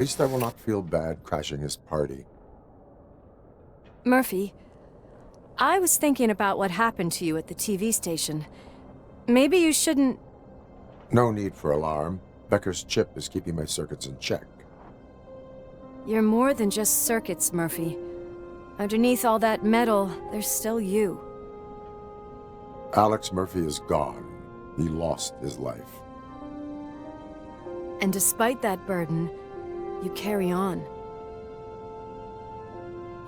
At least I will not feel bad crashing his party. Murphy, I was thinking about what happened to you at the TV station. Maybe you shouldn't... No need for alarm. Becker's chip is keeping my circuits in check. You're more than just circuits, Murphy. Underneath all that metal, there's still you. Alex Murphy is gone. He lost his life. And despite that burden, you carry on.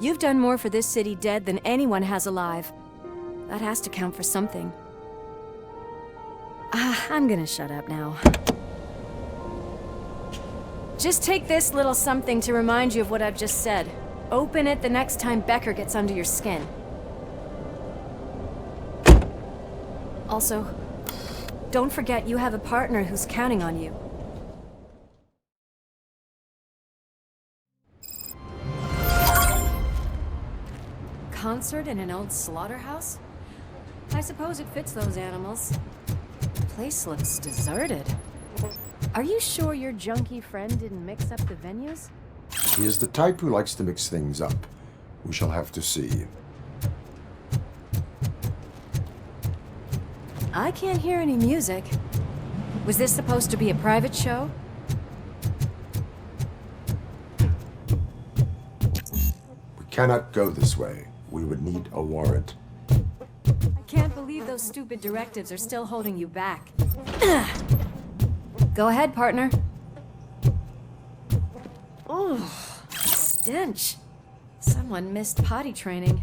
You've done more for this city dead than anyone has alive. That has to count for something. I'm gonna shut up now. Just take this little something to remind you of what I've just said. Open it the next time Becker gets under your skin. Also, don't forget you have a partner who's counting on you. Concert in an old slaughterhouse? I suppose it fits those animals. The place looks deserted. Are you sure your junkie friend didn't mix up the venues? He is the type who likes to mix things up. We shall have to see. I can't hear any music. Was this supposed to be a private show? We cannot go this way. We would need a warrant. I can't believe those stupid directives are still holding you back. Go ahead, partner. Oh, stench. Someone missed potty training.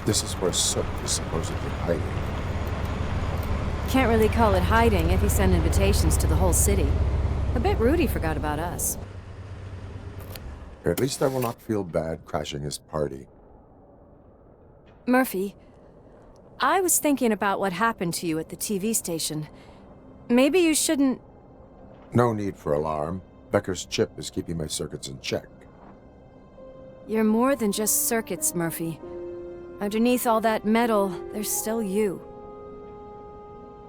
This is where Soot is supposedly hiding. Can't really call it hiding if he sent invitations to the whole city. A bit rude he forgot about us. At least I will not feel bad crashing his party. Murphy, I was thinking about what happened to you at the TV station. Maybe you shouldn't... No need for alarm. Becker's chip is keeping my circuits in check. You're more than just circuits, Murphy. Underneath all that metal, there's still you.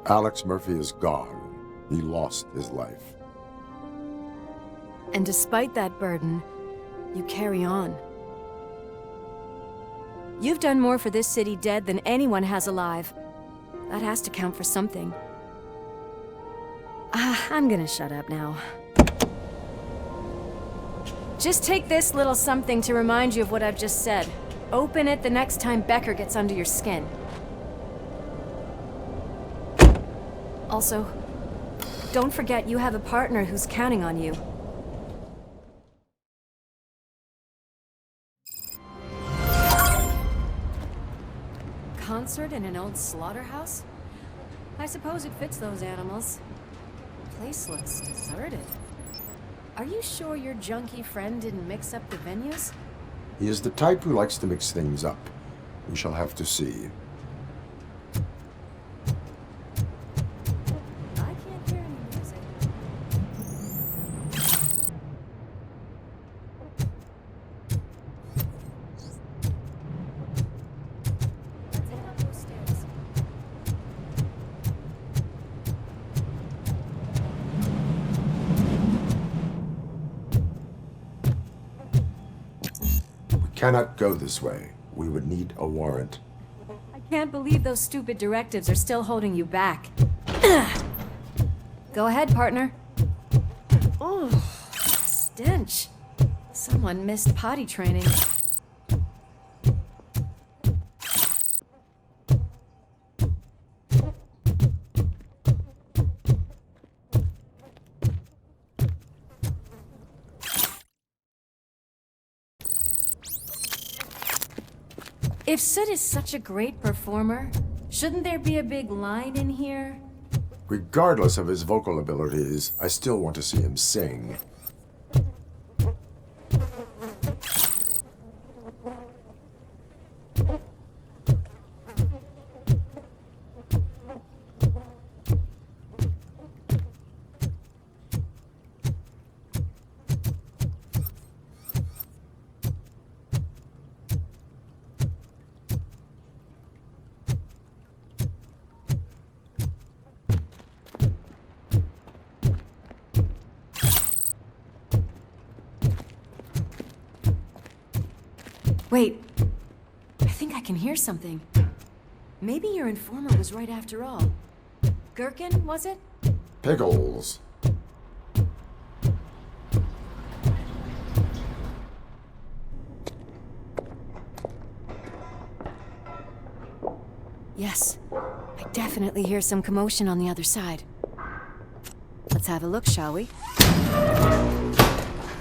Alex Murphy is gone. He lost his life. And despite that burden, you carry on. You've done more for this city dead than anyone has alive. That has to count for something. I'm gonna shut up now. Just take this little something to remind you of what I've just said. Open it the next time Becker gets under your skin. Also, don't forget you have a partner who's counting on you. Concert in an old slaughterhouse? I suppose it fits those animals. The place looks deserted. Are you sure your junkie friend didn't mix up the venues? He is the type who likes to mix things up. We shall have to see. I can't hear any music. Let's head up those stairs. Cannot go this way. We would need a warrant. I can't believe those stupid directives are still holding you back. Go ahead, partner. Oh, stench. Someone missed potty training. If Sid is such a great performer, shouldn't there be a big line in here? Regardless of his vocal abilities, I still want to see him sing. Wait, I think I can hear something. Maybe your informer was right after all. Gherkin, was it? Pickles. Yes, I definitely hear some commotion on the other side. Let's have a look, shall we?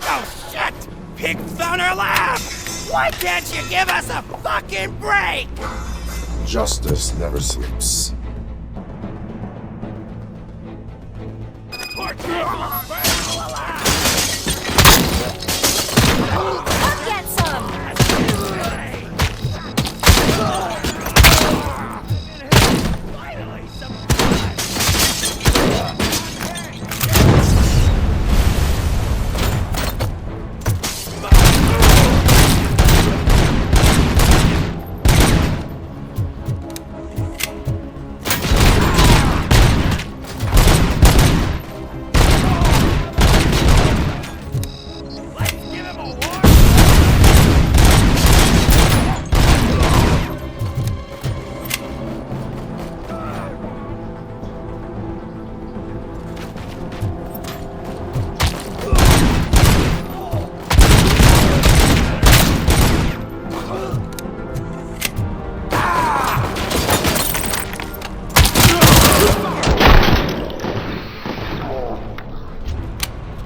Oh shit! Pigs on our lap! Why can't you give us a fucking break? Justice never sleeps. I'll get some! Finally, some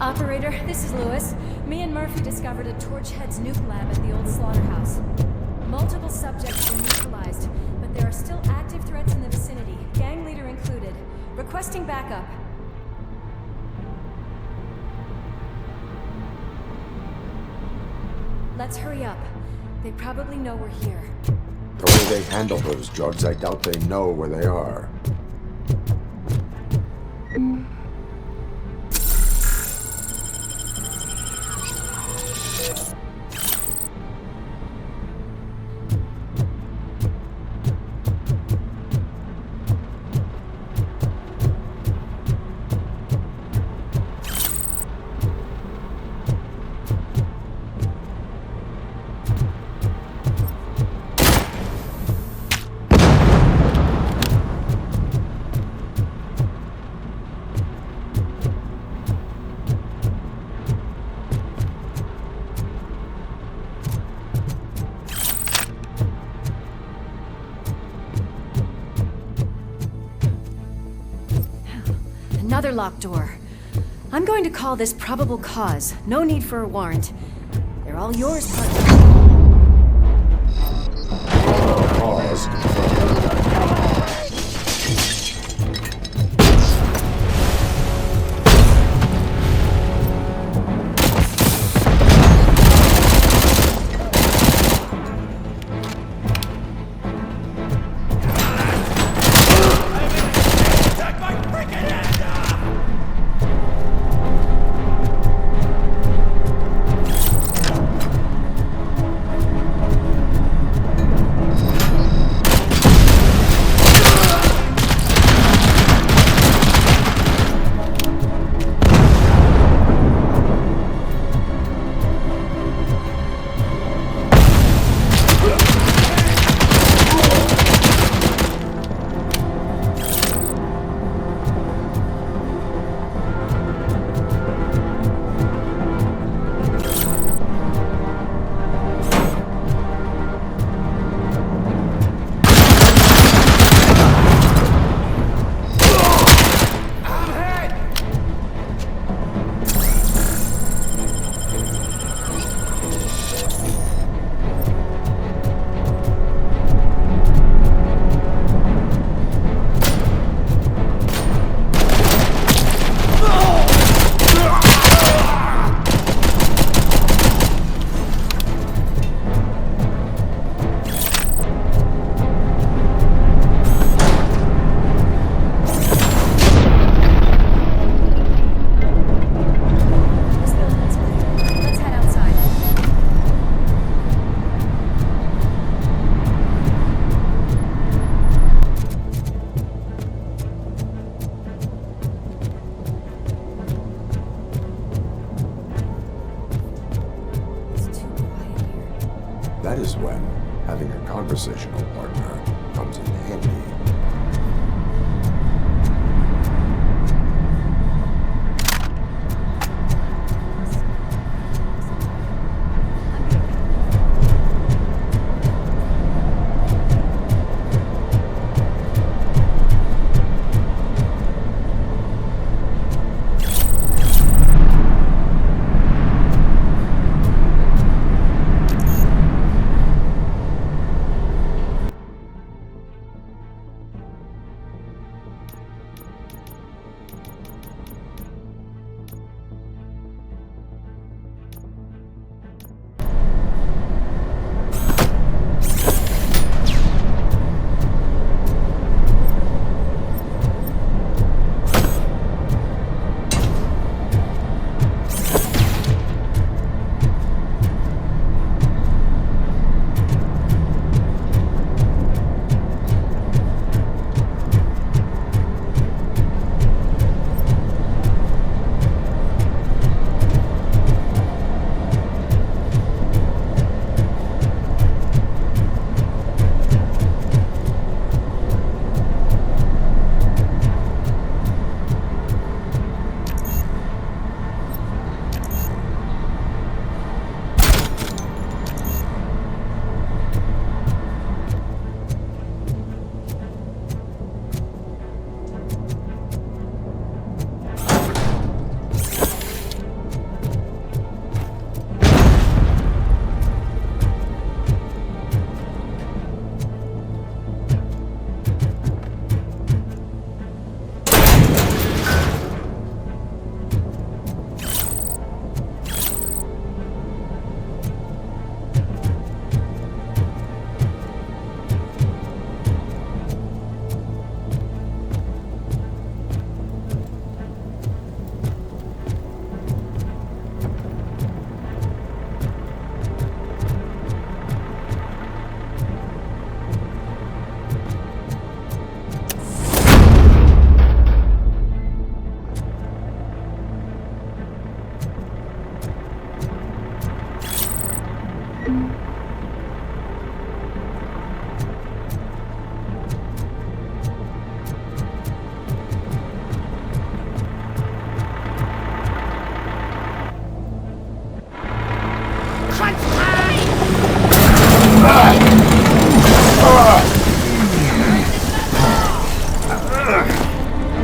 Operator, this is Lewis. Me and Murphy discovered a Torchhead's nuke lab at the old slaughterhouse. Multiple subjects were neutralized, but there are still active threats in the vicinity, gang leader included. Requesting backup. Let's hurry up. They probably know we're here. The way they handle those drugs, I doubt they know where they are. Another locked door. I'm going to call this probable cause. No need for a warrant. They're all yours, partner. Pause. Take my freaking hand off! Let's head outside. It's too quiet here. That is when having a conversational partner comes in handy.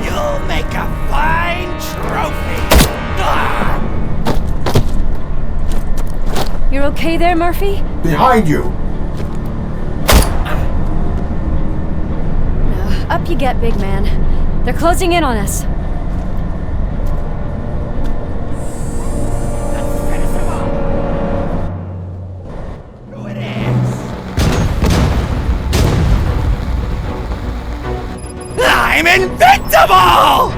You'll make a fine trophy. You're okay there, Murphy? Behind you! Up you get, big man. They're closing in on us. I'm invincible!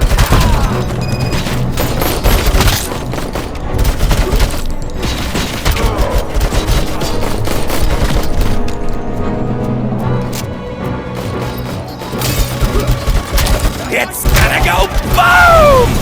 It's gonna go boom!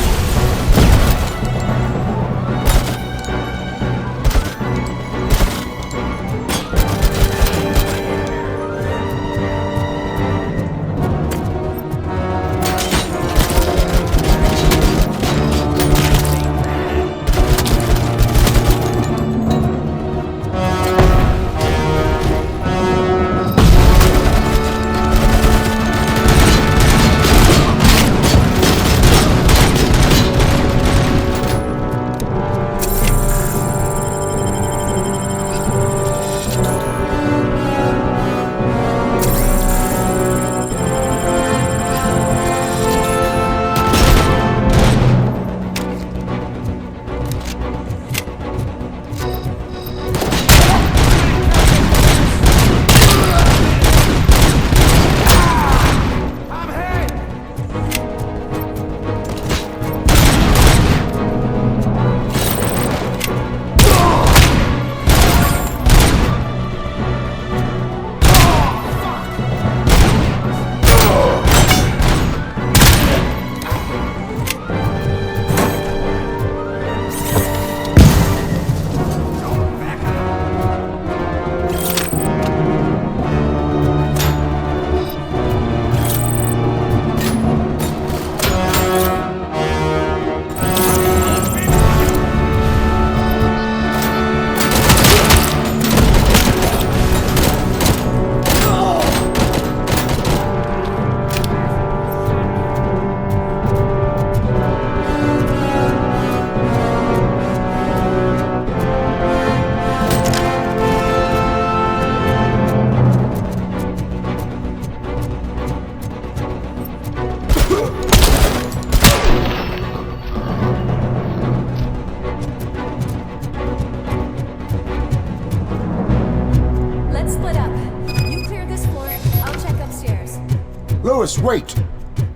Lewis, wait!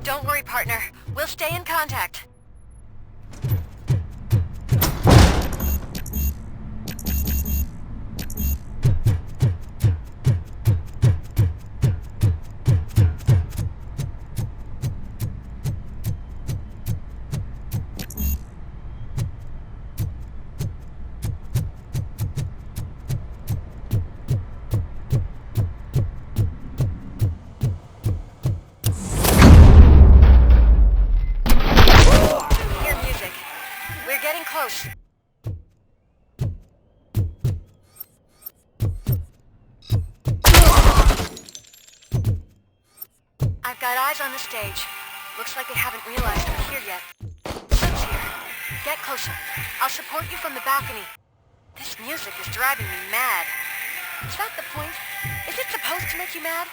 Don't worry, partner. We'll stay in contact. Close. I've got eyes on the stage. Looks like they haven't realized we're here yet. Ssylka's here. Get closer. I'll support you from the balcony. This music is driving me mad. Is that the point? Is it supposed to make you mad?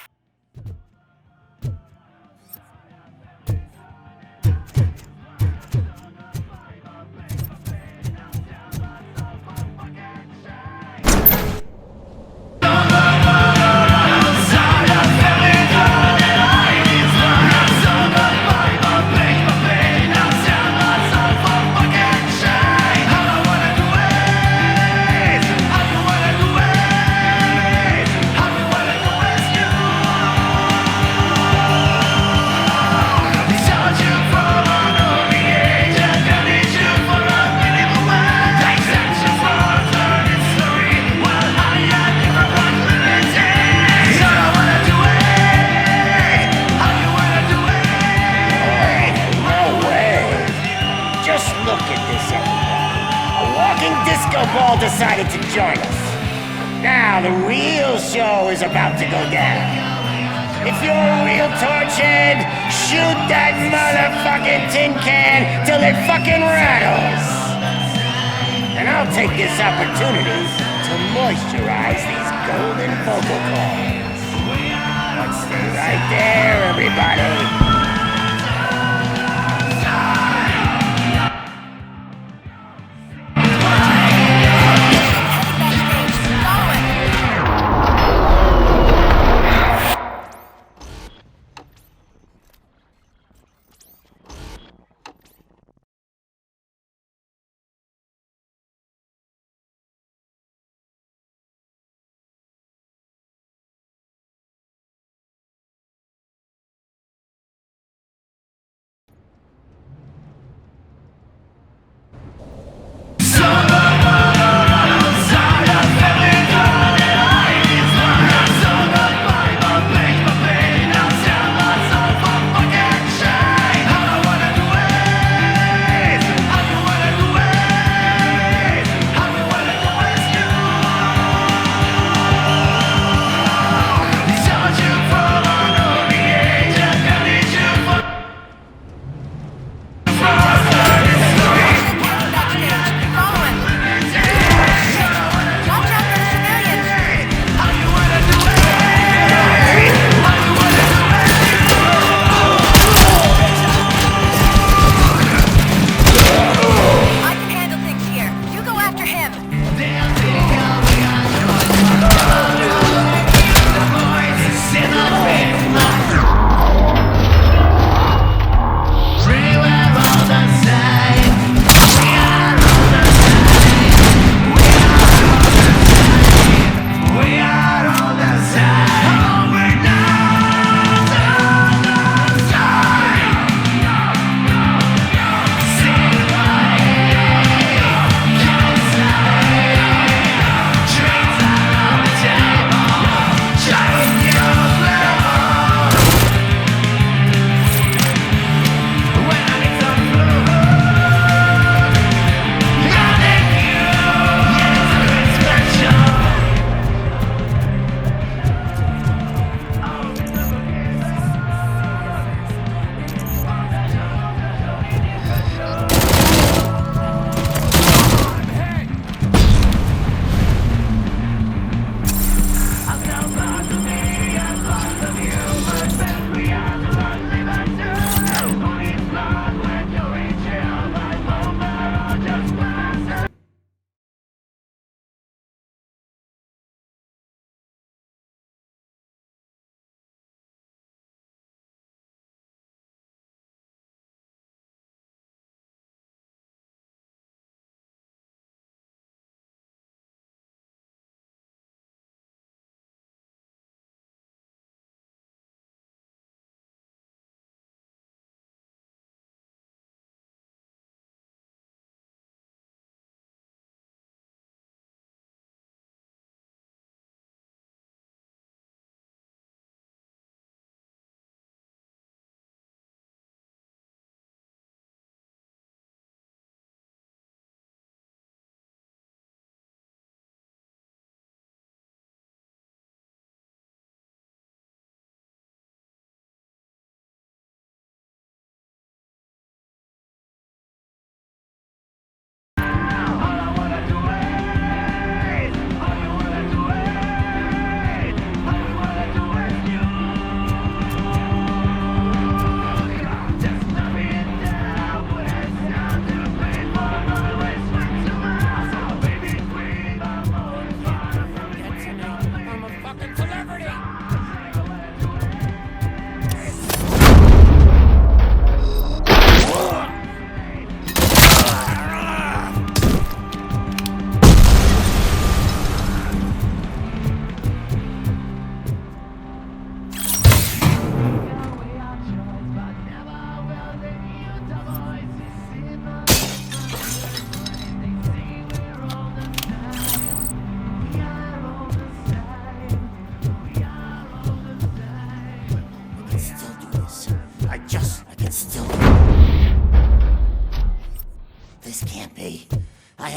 disco ball decided to join us. Now the real show is about to go down. If you're a real torchhead, shoot that motherfucking tin can till it fucking rattles. And I'll take this opportunity to moisturize these golden vocal cords. But stay right there, everybody.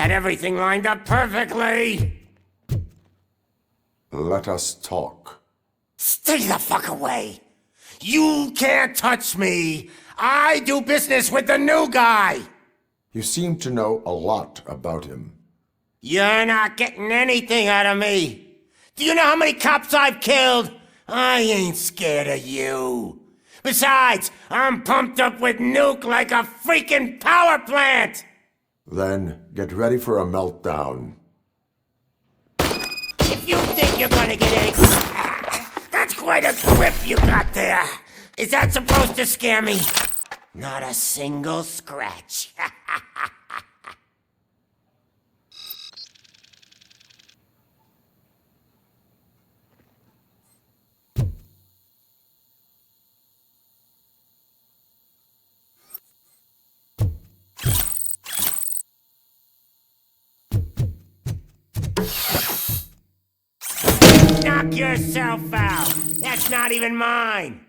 had everything lined up perfectly. Let us talk. Stay the fuck away. You can't touch me. I do business with the new guy. You seem to know a lot about him. You're not getting anything out of me. Do you know how many cops I've killed? I ain't scared of you. Besides, I'm pumped up with nuke like a freaking power plant. Then get ready for a meltdown. If you think you're gonna get any... That's quite a grip you got there. Is that supposed to scare me? Not a single scratch. Knock yourself out. That's not even mine.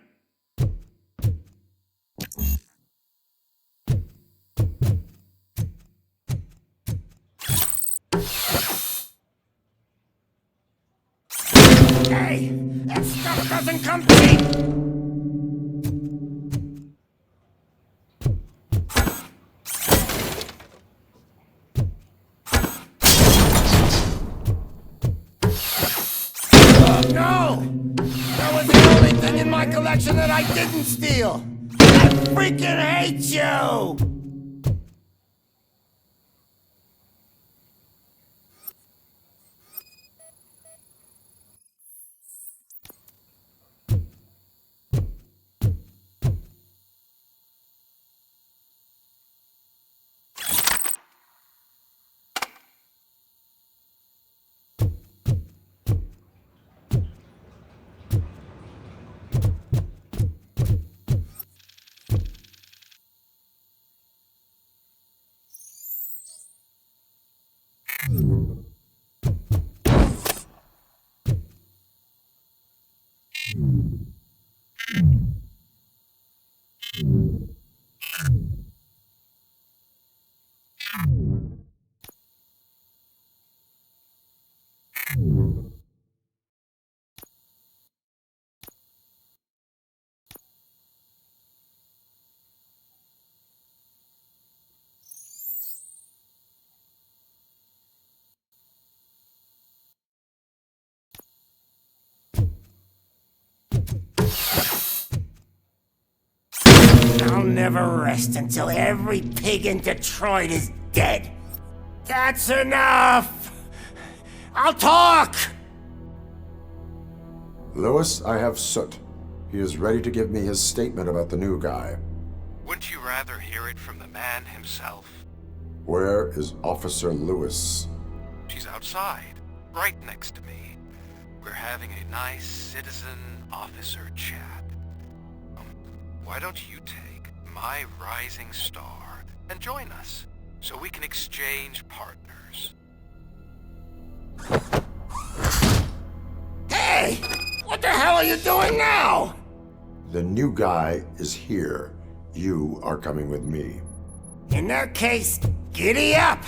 Hey, that stuff doesn't come cheap. No! That was the only thing in my collection that I didn't steal! I freaking hate you! I'll never rest until every pig in Detroit is dead. That's enough! I'll talk! Lewis, I have Soot. He is ready to give me his statement about the new guy. Wouldn't you rather hear it from the man himself? Where is Officer Lewis? She's outside, right next to me. We're having a nice citizen-officer chat. Why don't you take my rising star and join us, so we can exchange partners? Hey! What the hell are you doing now? The new guy is here. You are coming with me. In that case, giddy up!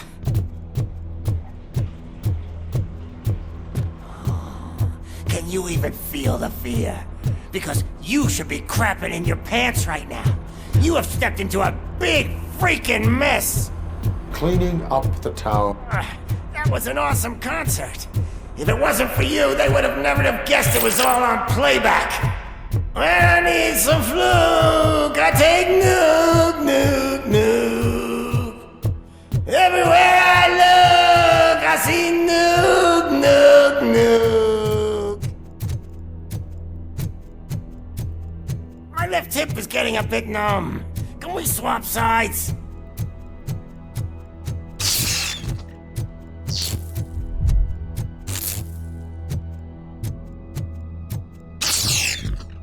Can you even feel the fear? Because you should be crapping in your pants right now. You have stepped into a big freaking mess! Cleaning up the town. That was an awesome concert. If it wasn't for you, they would have never have guessed it was all on playback. When I need some fluke, I take nuke, nuke, nuke. Everywhere I look, I see nuke, nuke, nuke. My left hip is getting a bit numb. Can we swap sides?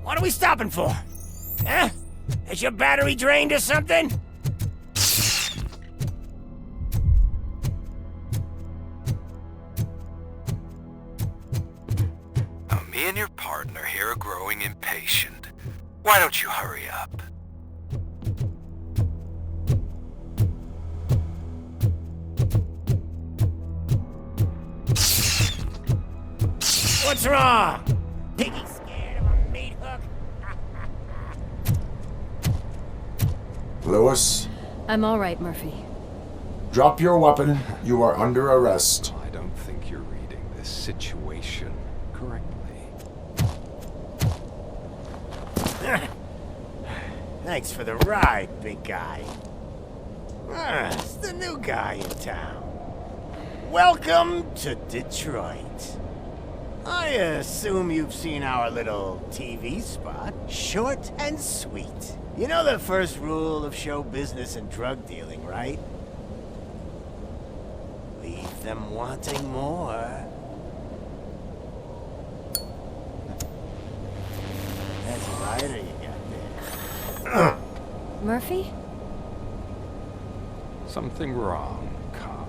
What are we stopping for? Huh? Is your battery drained or something? Now, me and your partner here are growing impatient. Why don't you hurry up? What's wrong? Piggy scared of a meat hook? Lewis, I'm all right, Murphy. drop your weapon. You are under arrest. I don't think you're reading this situation correctly. Thanks for the ride, big guy. It's the new guy in town. Welcome to Detroit. I assume you've seen our little TV spot. Short and sweet. You know the first rule of show business and drug dealing, right? Leave them wanting more. That's a rider you got there. Murphy? Something wrong, cop.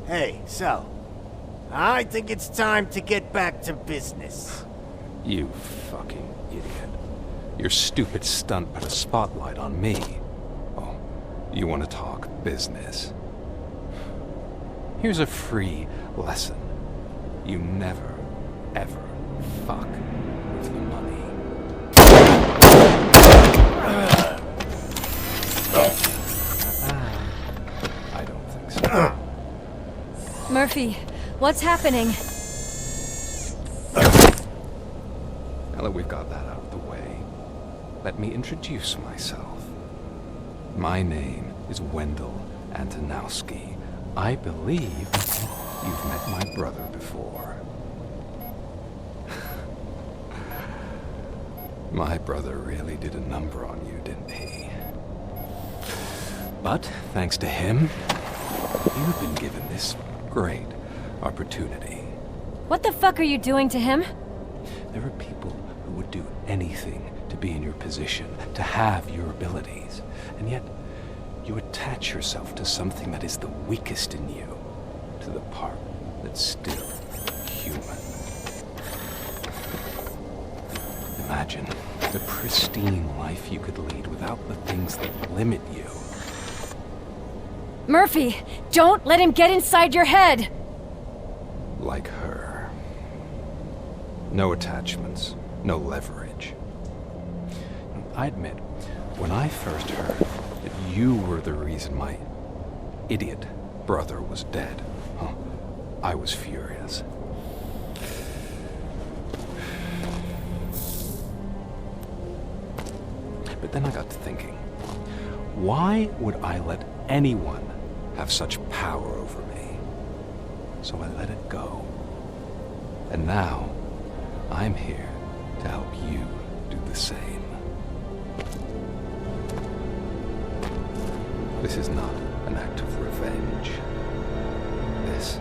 Hey, so, I think it's time to get back to business. You fucking idiot. Your stupid stunt put a spotlight on me. Oh, you want to talk business? Here's a free lesson. You never, ever fuck with the money. I don't think so. Murphy, what's happening? Now that we've got that out of the way, let me introduce myself. My name is Wendell Antonowski. I believe you've met my brother before. My brother really did a number on you, didn't he? But thanks to him, you've been given this great opportunity. What the fuck are you doing to him? There are people who would do anything to be in your position, to have your abilities, and yet you attach yourself to something that is the weakest in you, to the part that's still human. Imagine the pristine life you could lead without the things that limit you. Murphy, don't let him get inside your head! Like her. No attachments, no leverage. I admit, when I first heard that you were the reason my idiot brother was dead, I was furious. But then I got to thinking, why would I let anyone have such power over me? So I let it go. And now, I'm here to help you do the same. This is not an act of revenge. This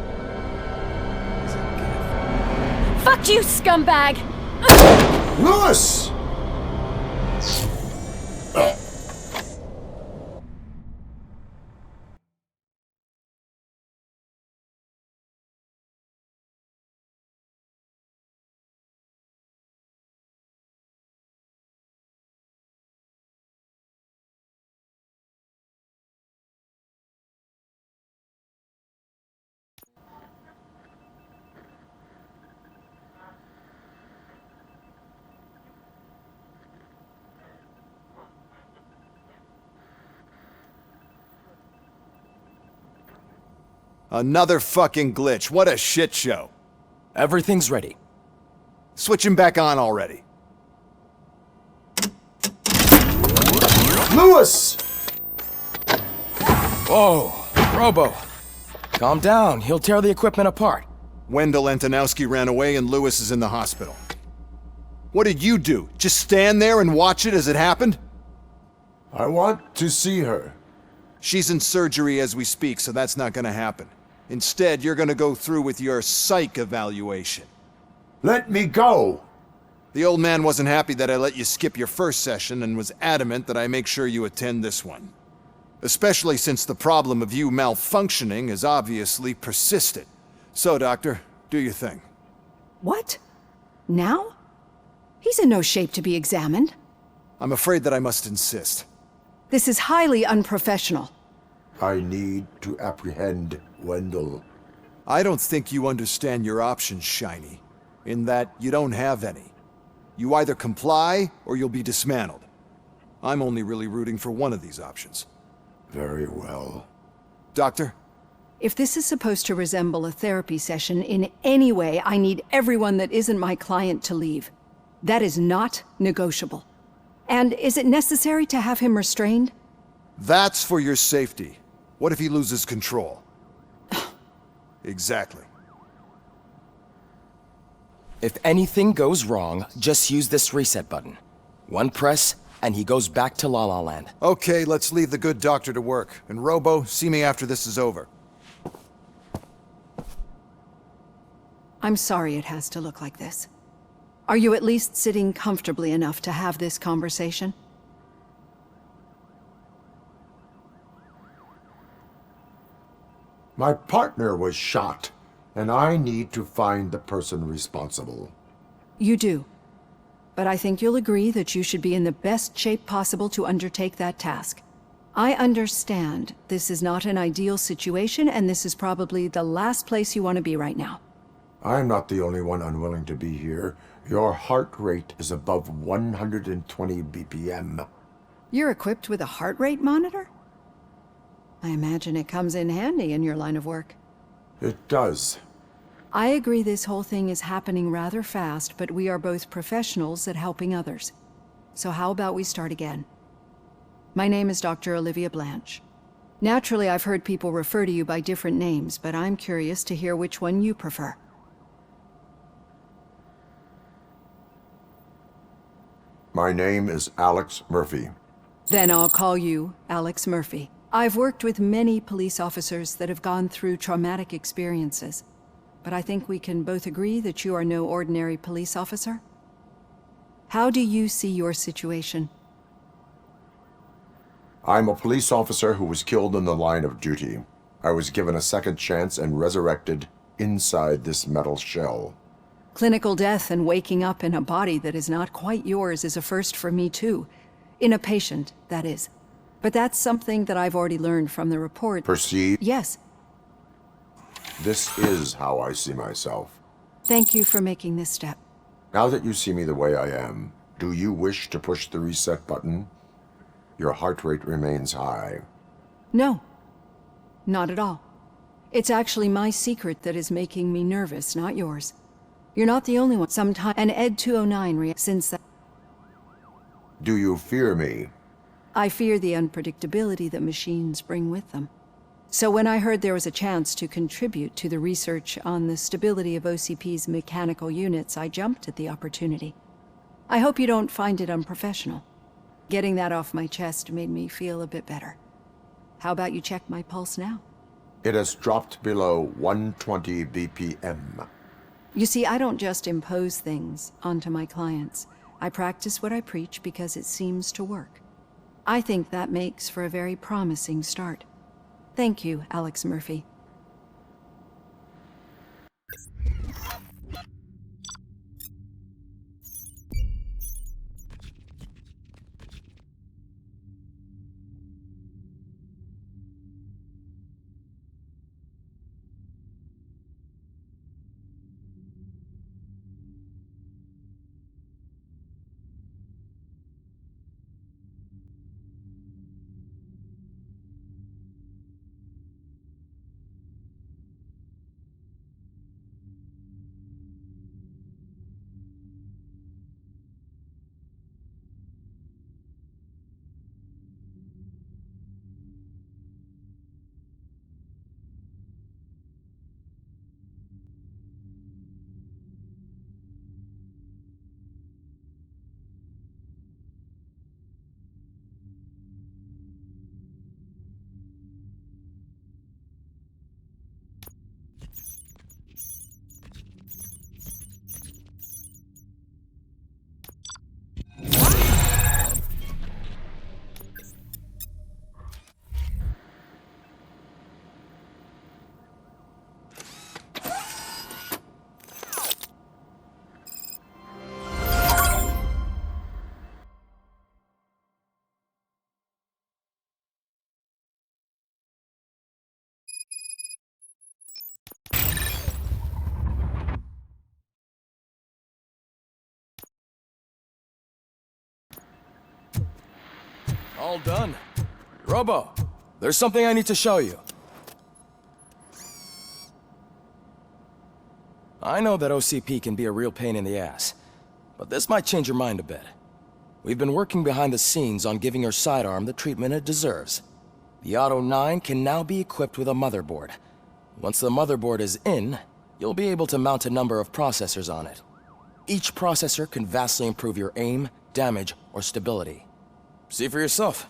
is a gift. Fuck you, scumbag! Lewis! Another fucking glitch. What a shit show. Everything's ready. Switch him back on already. Lewis! Whoa, Robo. Calm down, he'll tear the equipment apart. Wendell Antonowski ran away and Lewis is in the hospital. What did you do? Just stand there and watch it as it happened? I want to see her. She's in surgery as we speak, so that's not gonna happen. Instead, you're gonna go through with your psych evaluation. Let me go! The old man wasn't happy that I let you skip your first session and was adamant that I make sure you attend this one. Especially since the problem of you malfunctioning has obviously persisted. So, Doctor, do your thing. What? Now? He's in no shape to be examined. I'm afraid that I must insist. This is highly unprofessional. I need to apprehend Wendell. I don't think you understand your options, Shiny. In that you don't have any. You either comply, or you'll be dismantled. I'm only really rooting for one of these options. Very well. Doctor? If this is supposed to resemble a therapy session in any way, I need everyone that isn't my client to leave. That is not negotiable. And is it necessary to have him restrained? That's for your safety. What if he loses control? Exactly. If anything goes wrong, just use this reset button. One press, and he goes back to La La Land. Okay, let's leave the good doctor to work. And Robo, see me after this is over. I'm sorry it has to look like this. Are you at least sitting comfortably enough to have this conversation? My partner was shot, and I need to find the person responsible. You do. But I think you'll agree that you should be in the best shape possible to undertake that task. I understand this is not an ideal situation, and this is probably the last place you want to be right now. I'm not the only one unwilling to be here. Your heart rate is above 120 BPM. You're equipped with a heart rate monitor? I imagine it comes in handy in your line of work. It does. I agree this whole thing is happening rather fast, but we are both professionals at helping others. So how about we start again? My name is Dr. Olivia Blanche. Naturally, I've heard people refer to you by different names, but I'm curious to hear which one you prefer. My name is Alex Murphy. Then I'll call you Alex Murphy. I've worked with many police officers that have gone through traumatic experiences, but I think we can both agree that you are no ordinary police officer. How do you see your situation? I'm a police officer who was killed in the line of duty. I was given a second chance and resurrected inside this metal shell. Clinical death and waking up in a body that is not quite yours is a first for me too. In a patient, that is. But that's something that I've already learned from the report. Perceive? Yes. This is how I see myself. Thank you for making this step. Now that you see me the way I am, do you wish to push the reset button? Your heart rate remains high. No. Not at all. It's actually my secret that is making me nervous, not yours. You're not the only one. Sometime an Ed 209 since that. Do you fear me? I fear the unpredictability that machines bring with them. So when I heard there was a chance to contribute to the research on the stability of OCP's mechanical units, I jumped at the opportunity. I hope you don't find it unprofessional. Getting that off my chest made me feel a bit better. How about you check my pulse now? It has dropped below 120 BPM. You see, I don't just impose things onto my clients. I practice what I preach because it seems to work. I think that makes for a very promising start. Thank you, Alex Murphy. All done. Robo, there's something I need to show you. I know that OCP can be a real pain in the ass, but this might change your mind a bit. We've been working behind the scenes on giving your sidearm the treatment it deserves. The Auto 9 can now be equipped with a motherboard. Once the motherboard is in, you'll be able to mount a number of processors on it. Each processor can vastly improve your aim, damage, or stability. See for yourself.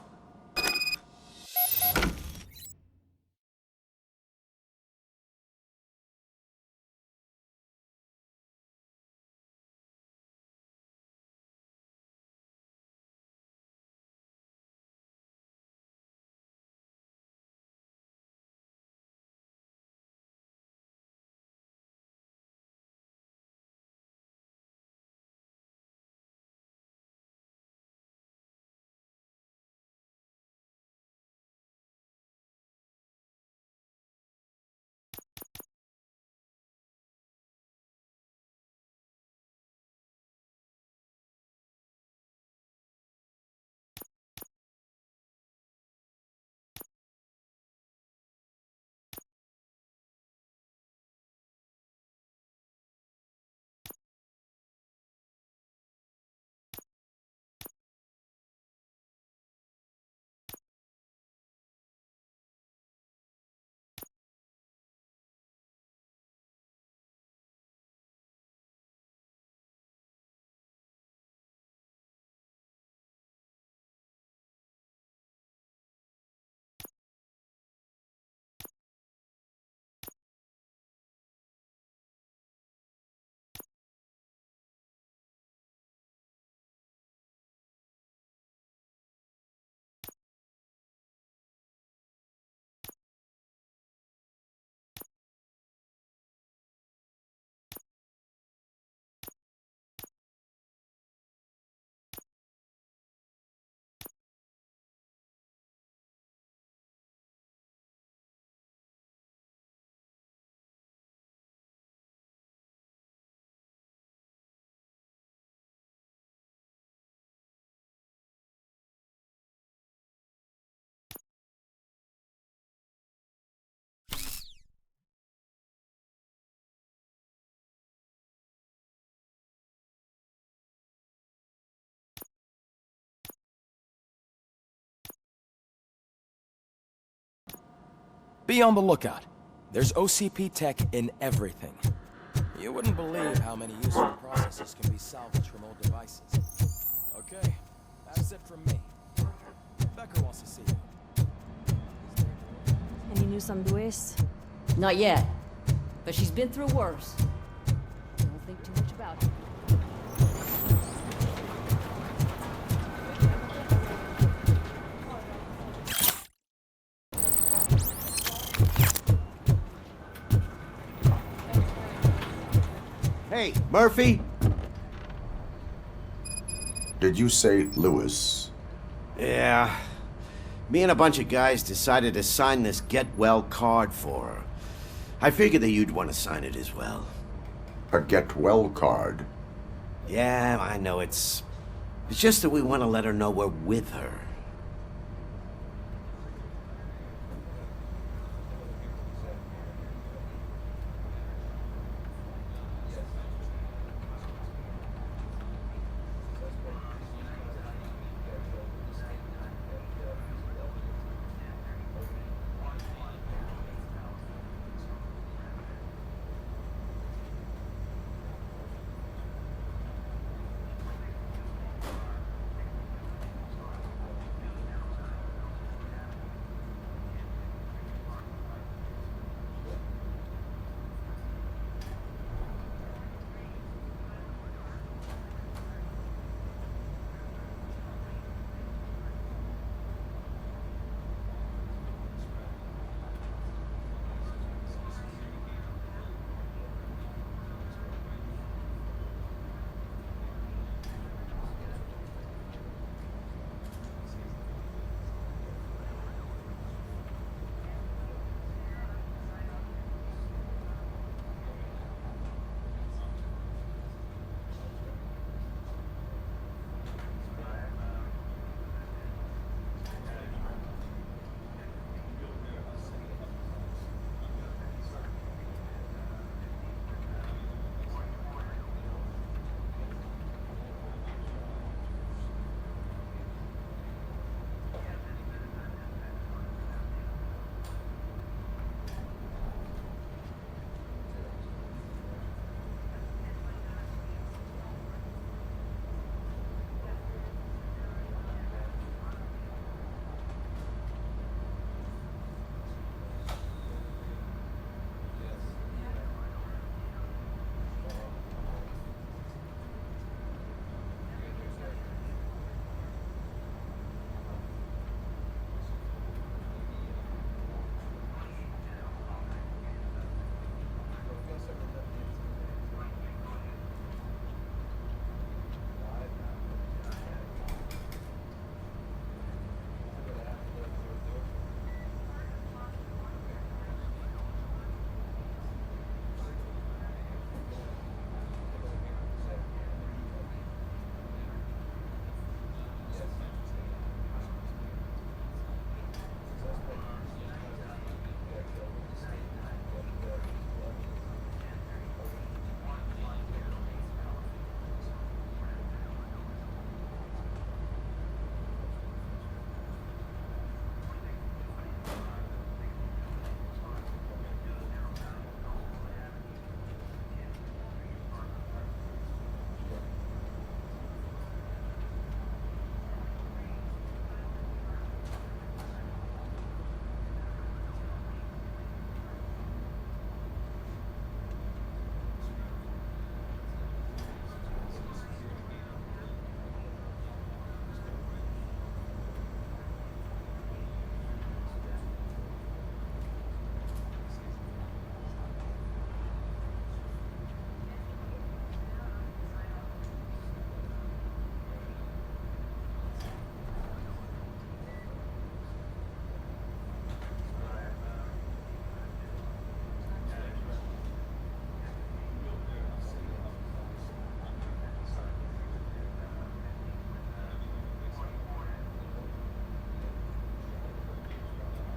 Be on the lookout. There's OCP tech in everything. You wouldn't believe how many useful processes can be salvaged from old devices. Okay, that's it from me. Becker wants to see you. Any news on Luis? Not yet, but she's been through worse. Don't think too much about it. Hey, Murphy? Did you say Lewis? Yeah. Me and a bunch of guys decided to sign this get well card for her. I figured that you'd want to sign it as well. A get well card? Yeah, I know it's just that we want to let her know we're with her.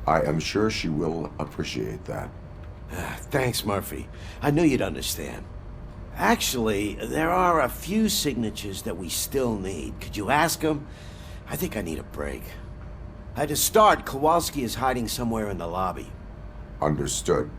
I am sure she will appreciate that. Thanks, Murphy. I knew you'd understand. Actually, there are a few signatures that we still need. Could you ask them? I think I need a break. To start, Kowalski is hiding somewhere in the lobby. Understood.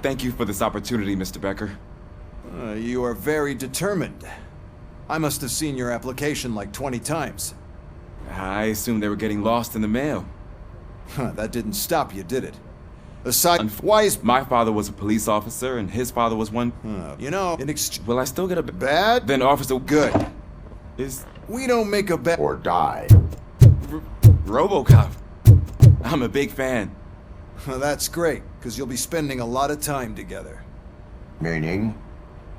Thank you for this opportunity, Mr. Becker. You are very determined. I must have seen your application like 20 times. I assumed they were getting lost in the mail. That didn't stop you, did it? Aside, why is... My father was a police officer, and his father was one... you know, Will I still get a... Bad? Then officer... Good. Is... We don't make a bet... Or die. RoboCop. I'm a big fan. That's great, because you'll be spending a lot of time together. Meaning?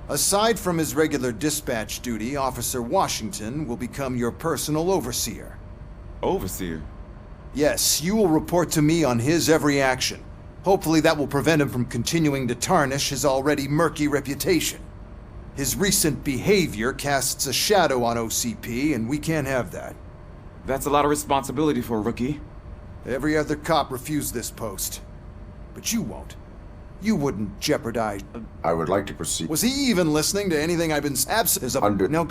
Aside from his regular dispatch duty, Officer Washington will become your personal overseer. Overseer? Yes, you will report to me on his every action. Hopefully that will prevent him from continuing to tarnish his already murky reputation. His recent behavior casts a shadow on OCP, and we can't have that. That's a lot of responsibility for a rookie. Every other cop refused this post. But you won't. You wouldn't jeopardize... I would like to proceed. Was he even listening to anything I've been absent as a... No.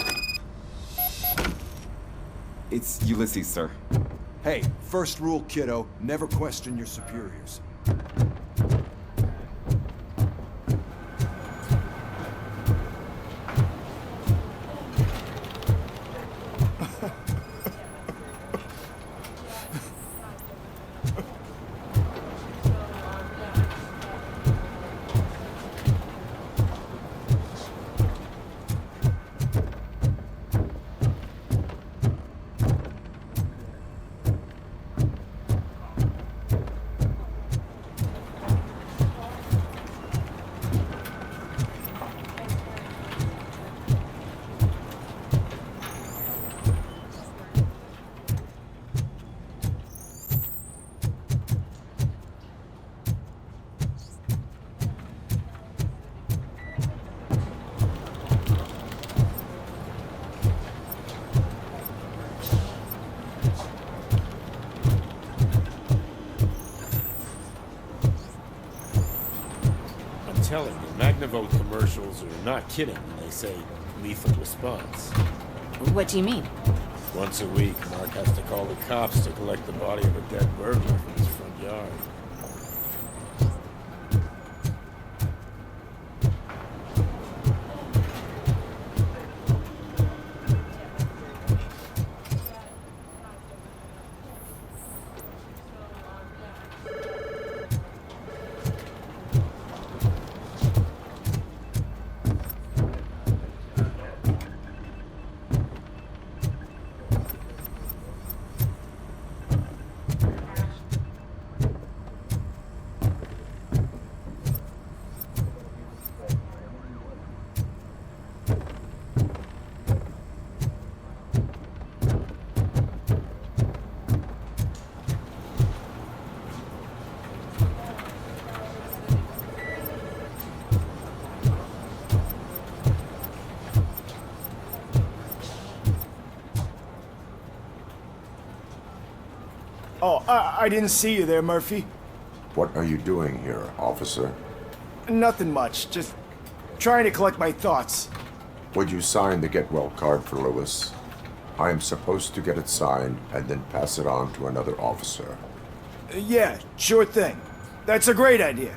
It's Ulysses, sir. Hey, first rule, kiddo, never question your superiors. Telling you, Magnavote commercials are not kidding when they say lethal response. What do you mean? Once a week, Mark has to call the cops to collect the body of a dead burglar from his front yard. Oh, I didn't see you there, Murphy. What are you doing here, officer? Nothing much, just trying to collect my thoughts. Would you sign the get well card for Lewis? I am supposed to get it signed and then pass it on to another officer. Yeah, sure thing. That's a great idea.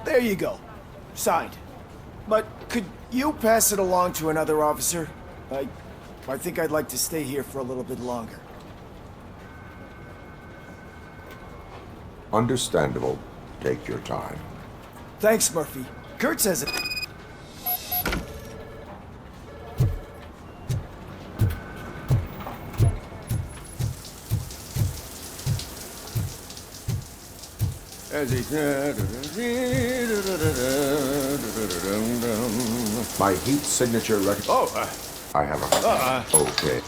There you go. Signed. But could you pass it along to another officer? I think I'd like to stay here for a little bit longer. Understandable. Take your time. Thanks, Murphy. Kurt says it. My heat signature record. Oh, I have a. Okay.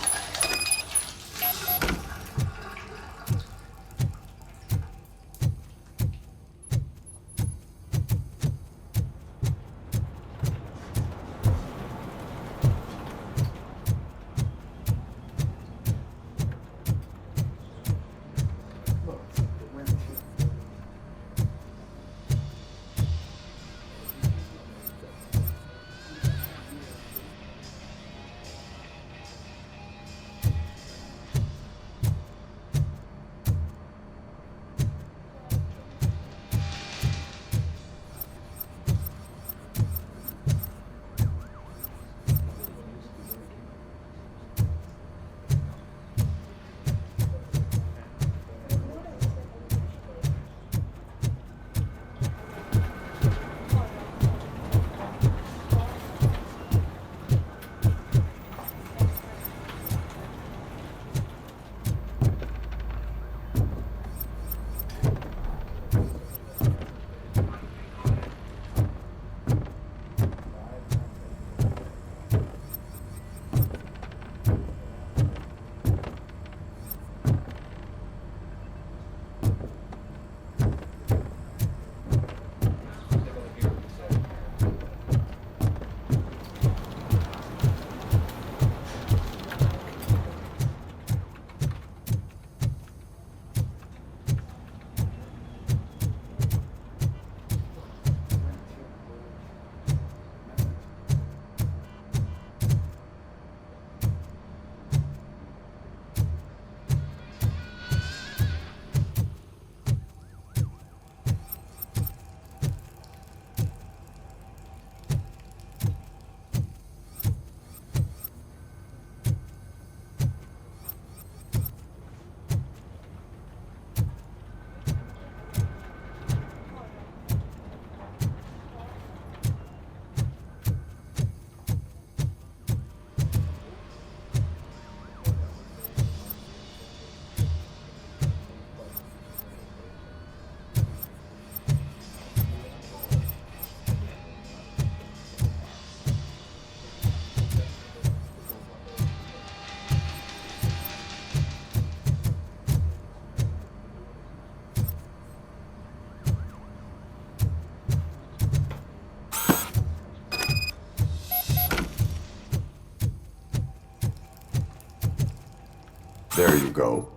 There you go.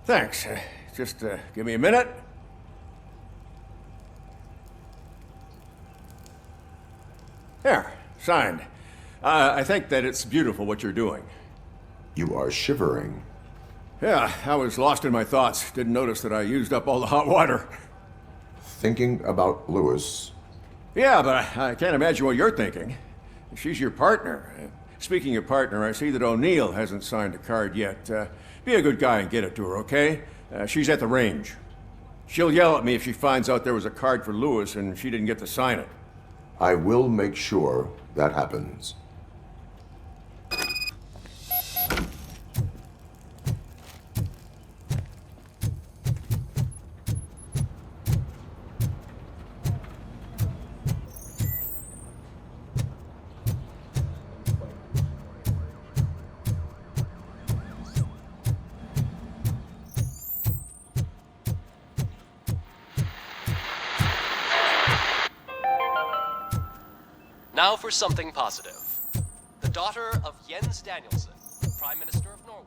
thanks. Just give me a minute. There, signed. I think that it's beautiful what you're doing. You are shivering. Yeah, I was lost in my thoughts. Didn't notice that I used up all the hot water. Thinking about Lewis. Yeah, but I can't imagine what you're thinking. She's your partner. Speaking of partner, I see that O'Neill hasn't signed a card yet. Be a good guy and get it to her, okay? She's at the range. She'll yell at me if she finds out there was a card for Lewis and she didn't get to sign it. I will make sure that happens. Now for something positive. The daughter of Jens Danielson, Prime Minister of Norway,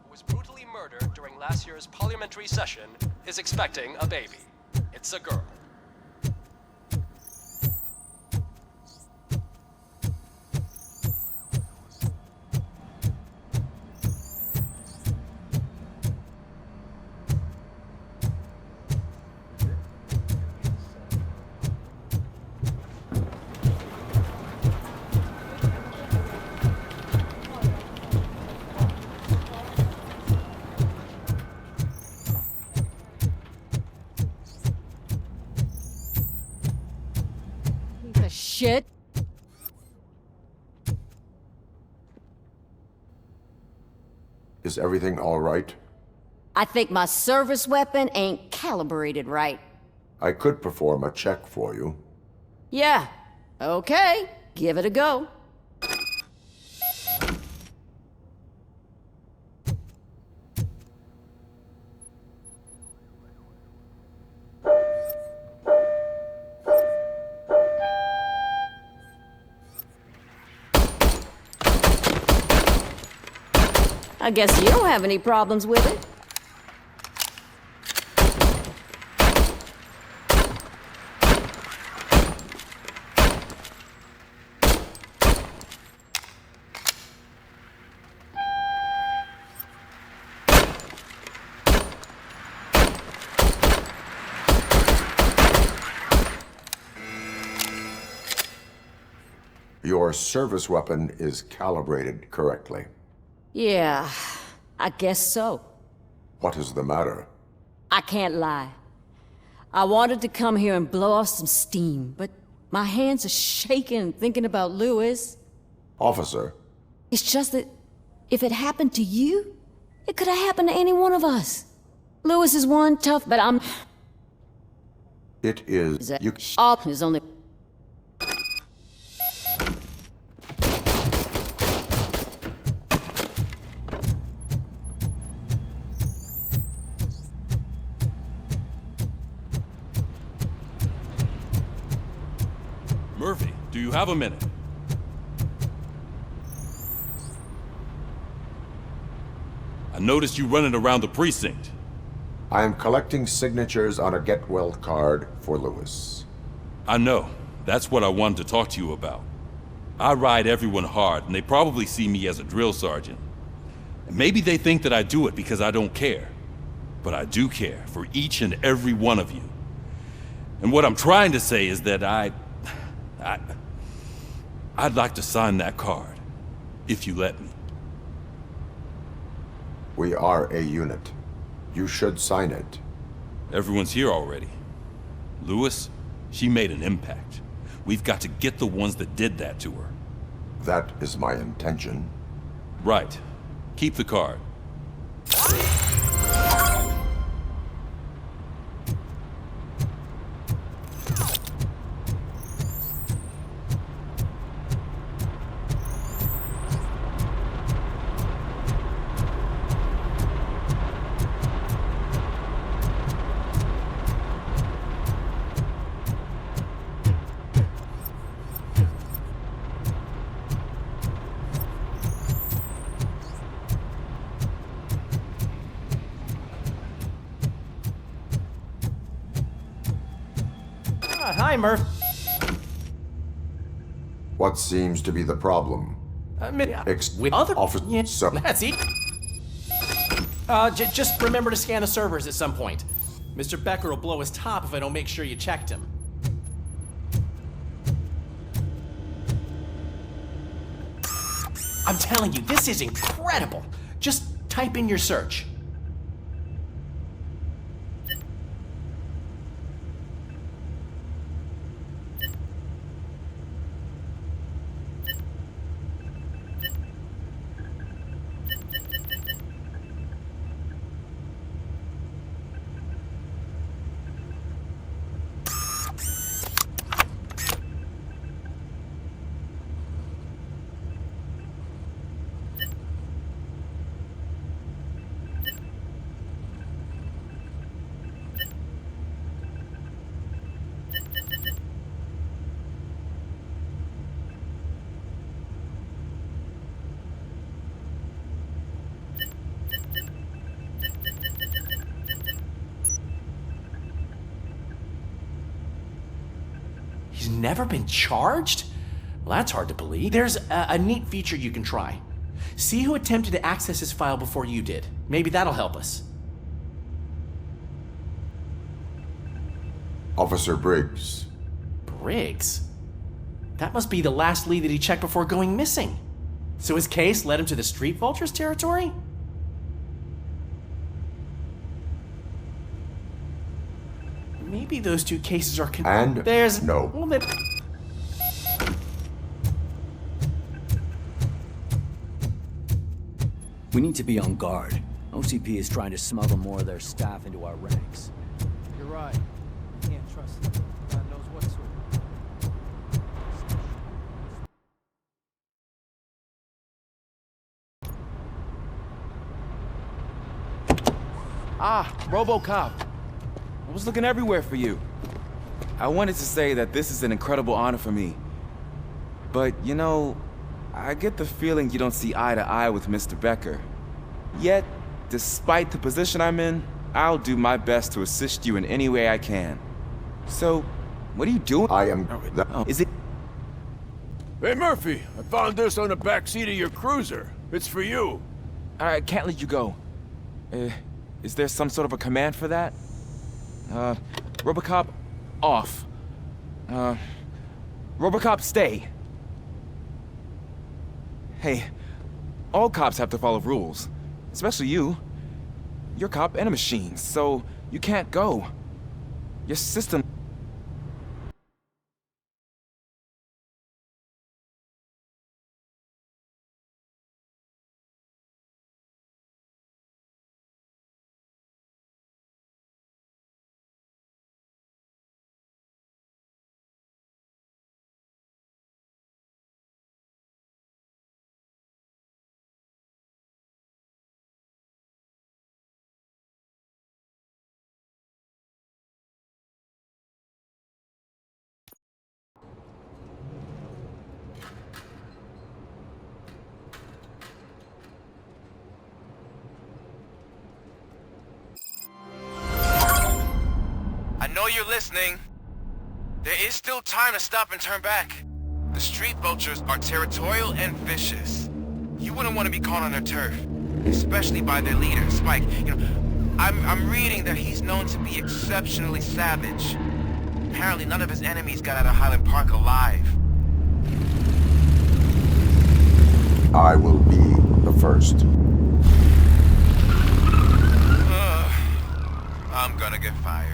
who was brutally murdered during last year's parliamentary session, is expecting a baby. It's a girl. Shit. Is everything all right? I think my service weapon ain't calibrated right. I could perform a check for you. Yeah. Okay. Give it a go. I guess you don't have any problems with it. Your service weapon is calibrated correctly. Yeah, I guess so. What is the matter? I can't lie. I wanted to come here and blow off some steam, but my hands are shaking thinking about Lewis. Officer. It's just that if it happened to you, it could have happened to any one of us. Lewis is one tough, but I'm... It is... You... is only... Murphy, do you have a minute? I noticed you running around the precinct. I am collecting signatures on a get well card for Lewis. I know. That's what I wanted to talk to you about. I ride everyone hard, and they probably see me as a drill sergeant. And maybe they think that I do it because I don't care. But I do care for each and every one of you. And what I'm trying to say is that I'd like to sign that card, if you let me. We are a unit. You should sign it. Everyone's here already. Lewis, she made an impact. We've got to get the ones that did that to her. That is my intention. Right. Keep the card. Hi, Murph. What seems to be the problem? With other Officer. yeah, So that's it. Just remember to scan the servers at some point. Mr. Becker will blow his top if I don't make sure you checked him. I'm telling you, this is incredible. Just type in your search. He's never been charged? Well, that's hard to believe. There's a neat feature you can try. See who attempted to access his file before you did. Maybe that'll help us. Officer Briggs. Briggs? That must be the last lead that he checked before going missing. So his case led him to the Street Vultures territory? Maybe those two cases are And there's no. Well, then... We need to be on guard. OCP is trying to smuggle more of their staff into our ranks. You're right. Can't trust them. God knows what sort. Ah, RoboCop. I was looking everywhere for you. I wanted to say that this is an incredible honor for me. But, you know, I get the feeling you don't see eye to eye with Mr. Becker. Yet, despite the position I'm in, I'll do my best to assist you in any way I can. So, what are you doing? I am... Is it... Hey, Murphy, I found this on the back seat of your cruiser. It's for you. I can't let you go. Is there some sort of a command for that? RoboCop, off. RoboCop, stay. Hey, all cops have to follow rules. Especially you. You're a cop and a machine, so you can't go. Your system... I know you're listening. There is still time to stop and turn back. The street vultures are territorial and vicious. You wouldn't want to be caught on their turf, especially by their leader, Spike. You know, I'm reading that he's known to be exceptionally savage. Apparently none of his enemies got out of Highland Park alive. I will be the first. I'm gonna get fired.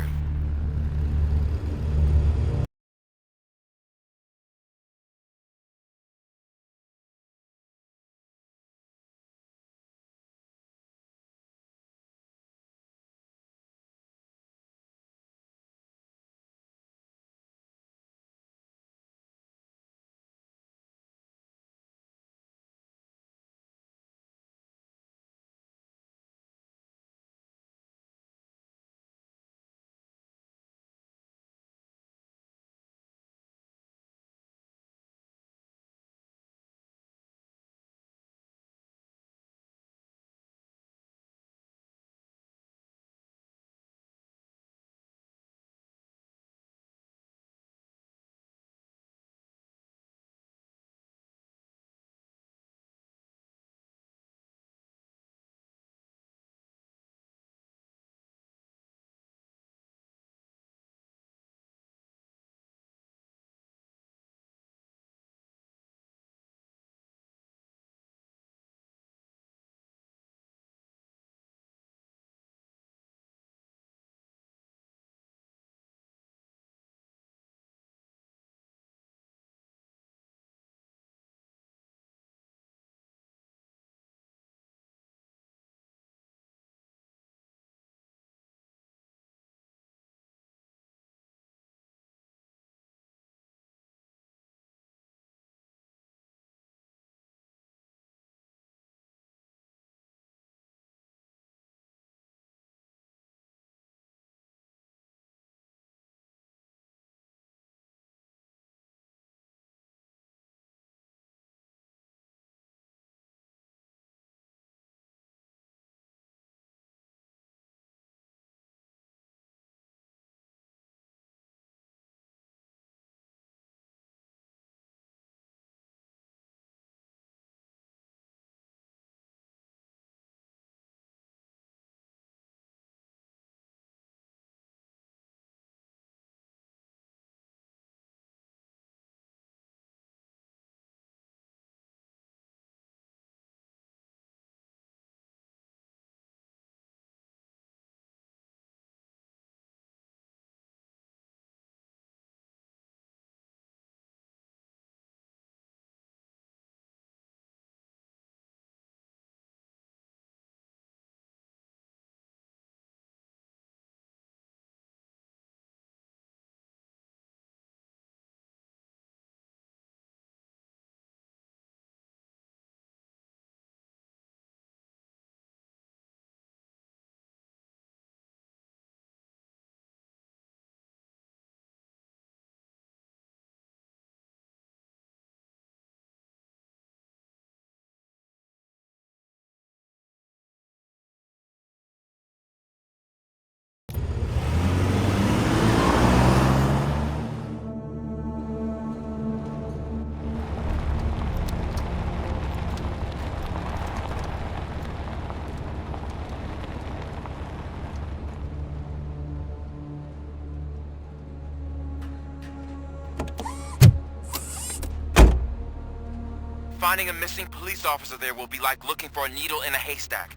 Finding a missing police officer there will be like looking for a needle in a haystack.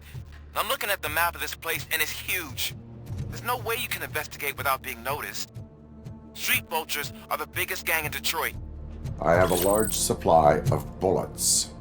I'm looking at the map of this place and it's huge. There's no way you can investigate without being noticed. Street vultures are the biggest gang in Detroit. I have a large supply of bullets.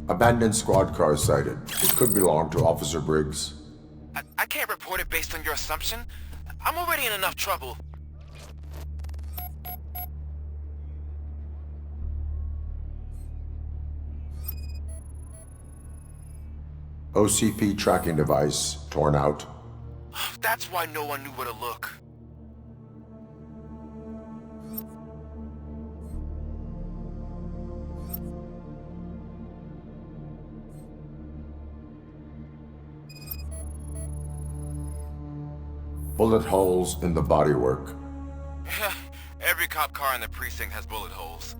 Abandoned squad car sighted. It could belong to Officer Briggs. I can't report it based on your assumption. I'm already in enough trouble. OCP tracking device torn out. That's why no one knew where to look. Bullet holes in the bodywork. Every cop car in the precinct has bullet holes.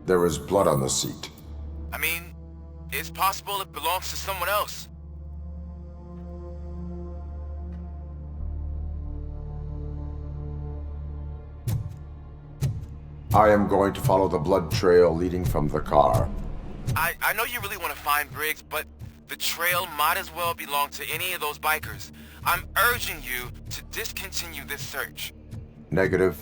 There is blood on the seat. I mean, it's possible it belongs to someone else. I am going to follow the blood trail leading from the car. I know you really want to find Briggs, but the trail might as well belong to any of those bikers. I'm urging you to discontinue this search. Negative.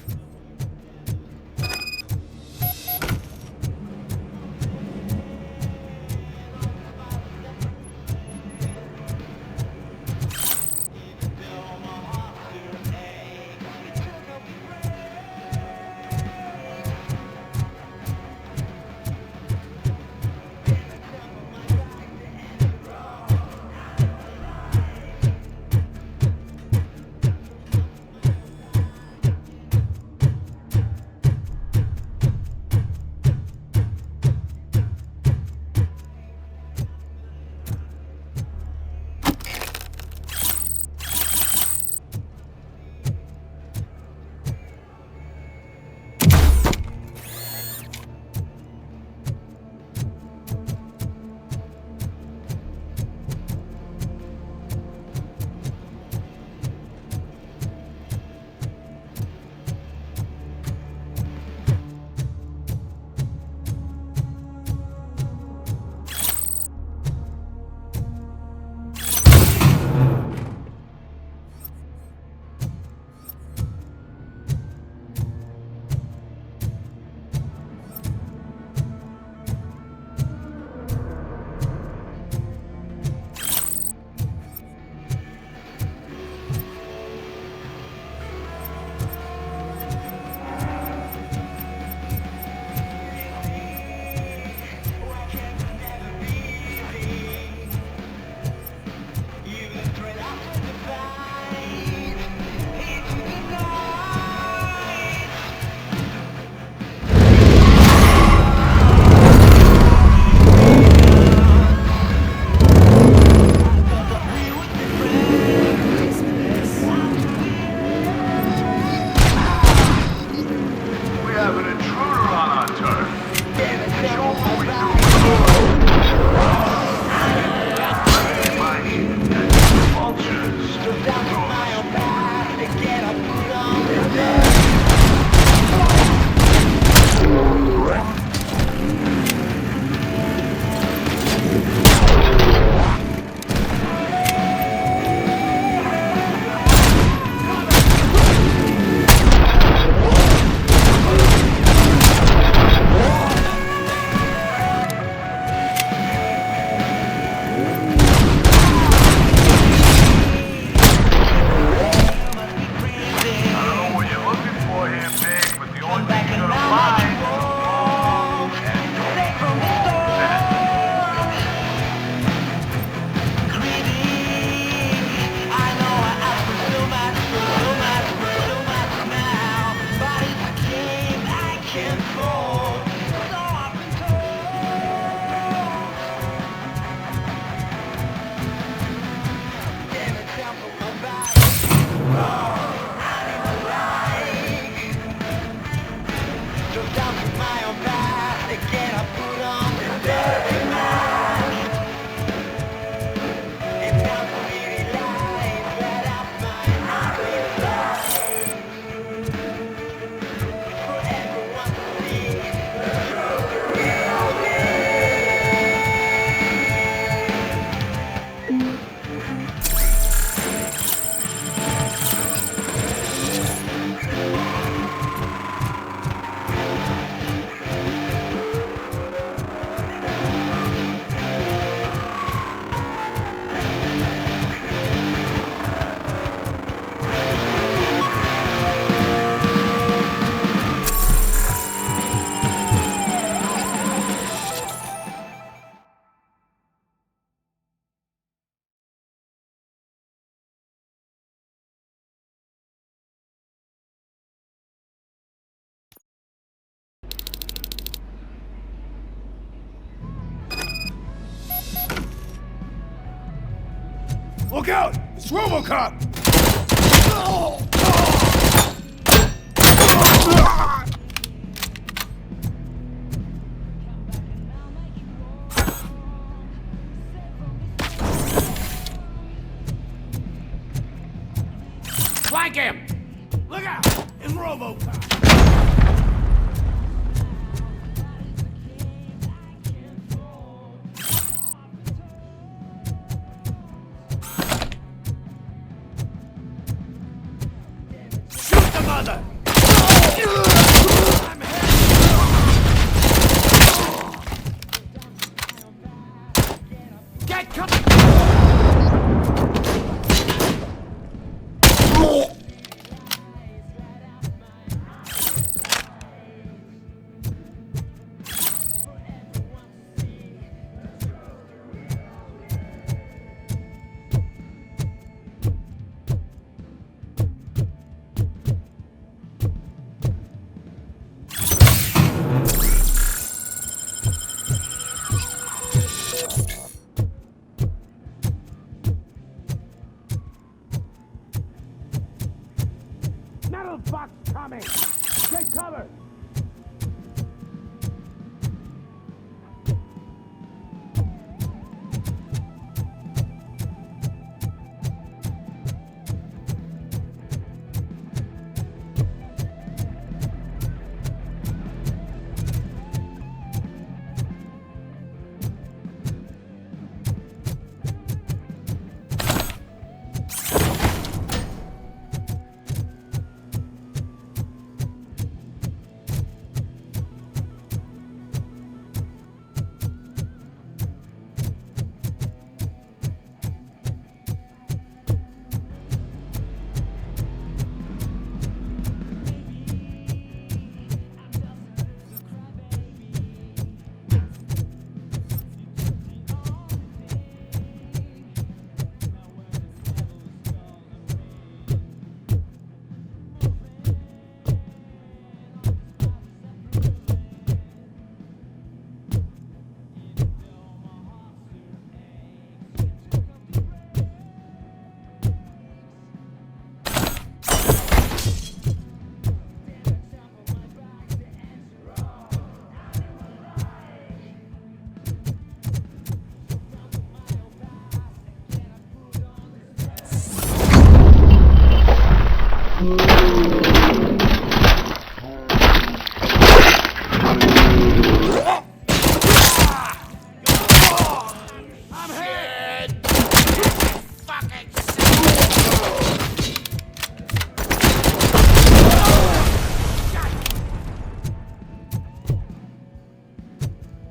Look out! It's RoboCop! Flank him! Look out! It's RoboCop! Shoot the mother! Get coming! Metal box coming! Take cover!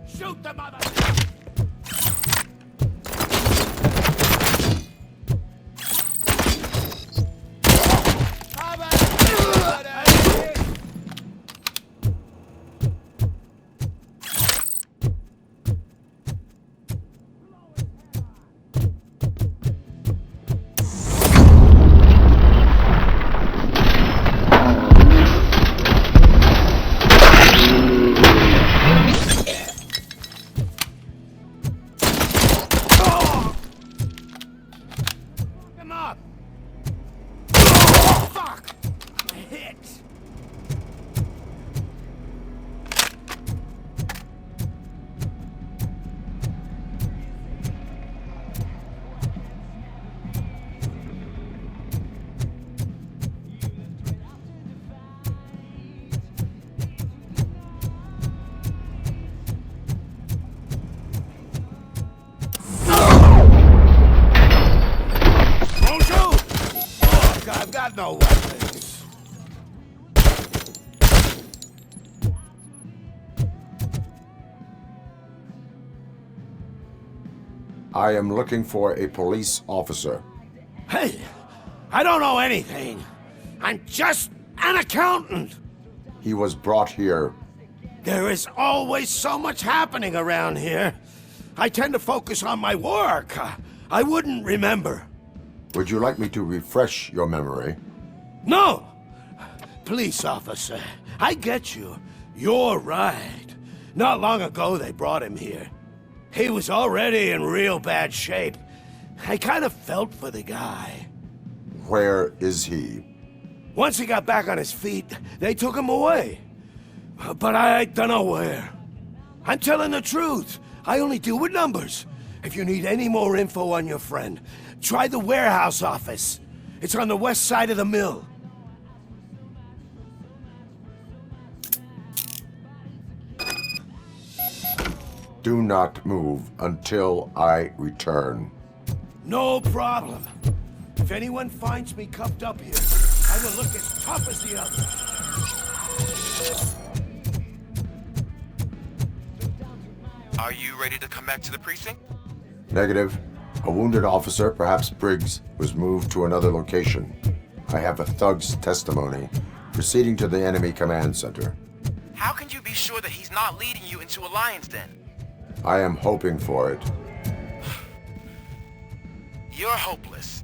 Shoot the mother! No weapons. I am looking for a police officer. Hey, I don't know anything. I'm just an accountant. He was brought here. There is always so much happening around here. I tend to focus on my work. I wouldn't remember. Would you like me to refresh your memory? No! Police officer, I get you. You're right. Not long ago they brought him here. He was already in real bad shape. I kind of felt for the guy. Where is he? Once he got back on his feet, they took him away. But I don't know where. I'm telling the truth. I only deal with numbers. If you need any more info on your friend, try the warehouse office. It's on the west side of the mill. Do not move until I return. No problem. If anyone finds me cuffed up here, I will look as tough as the others. Are you ready to come back to the precinct? Negative. A wounded officer, perhaps Briggs, was moved to another location. I have a thug's testimony, proceeding to the enemy command center. How can you be sure that he's not leading you into a lion's den? I am hoping for it. You're hopeless.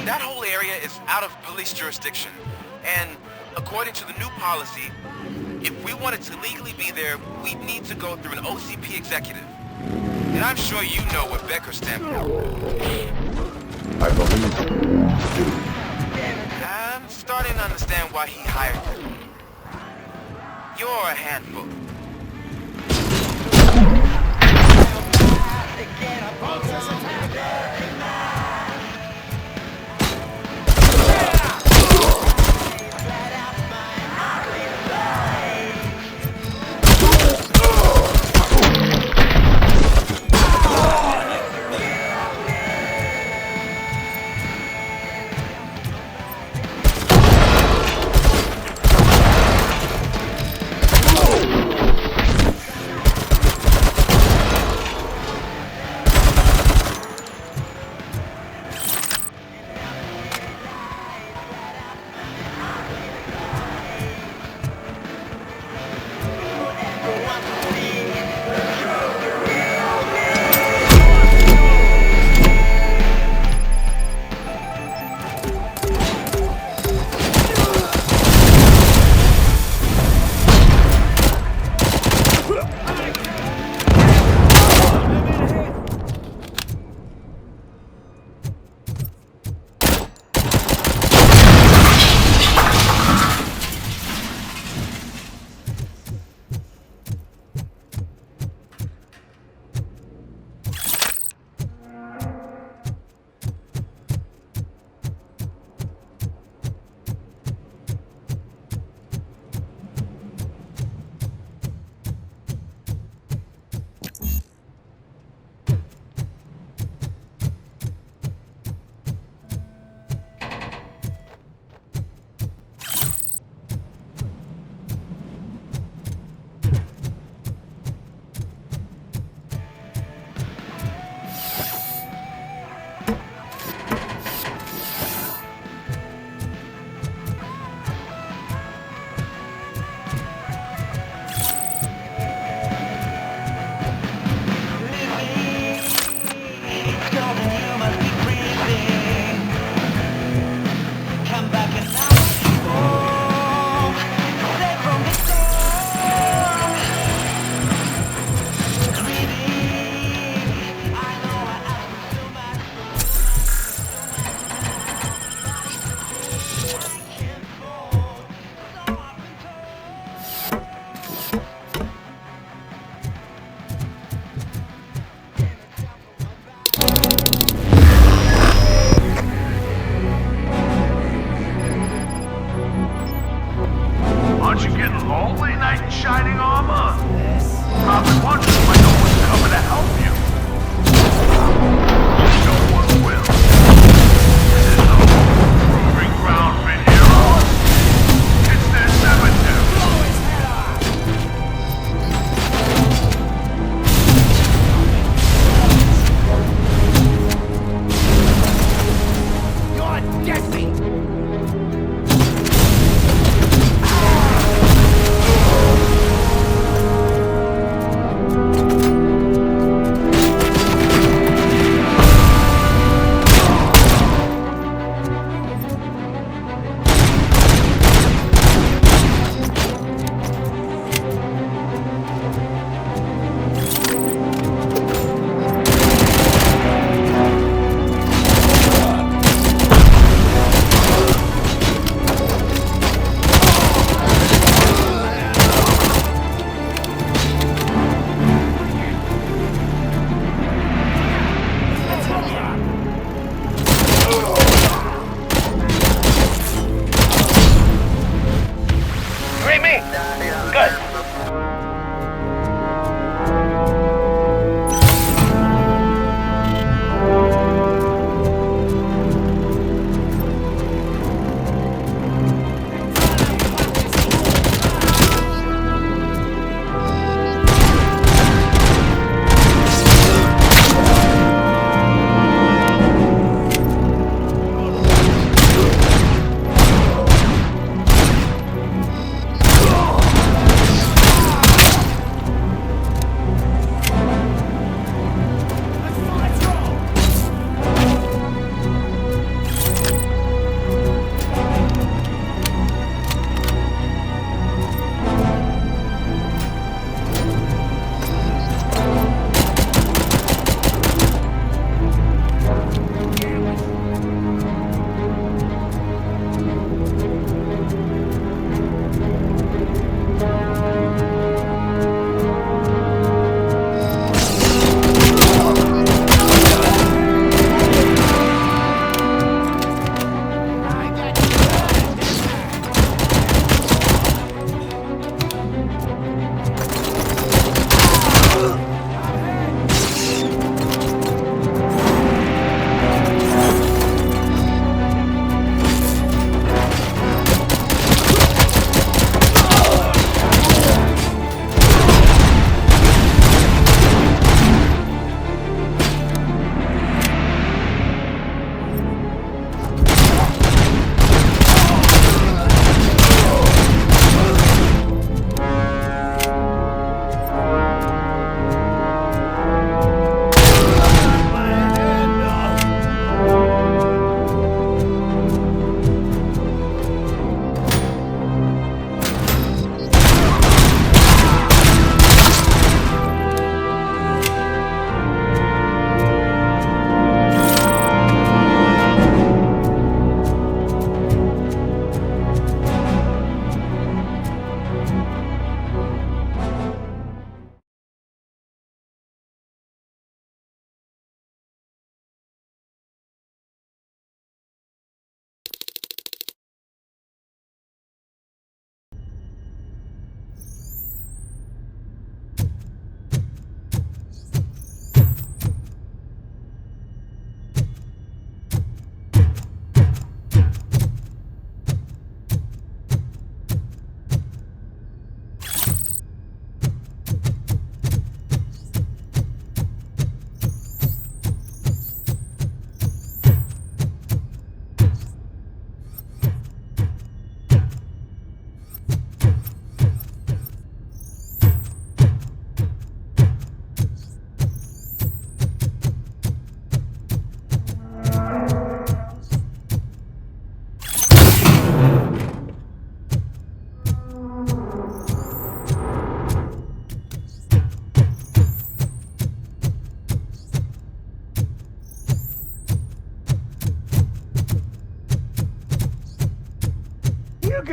That whole area is out of police jurisdiction, and according to the new policy, if we wanted to legally be there, we'd need to go through an OCP executive. And I'm sure you know what Becker's stamp is. I believe you do. I'm starting to understand why he hired you. You're a handful.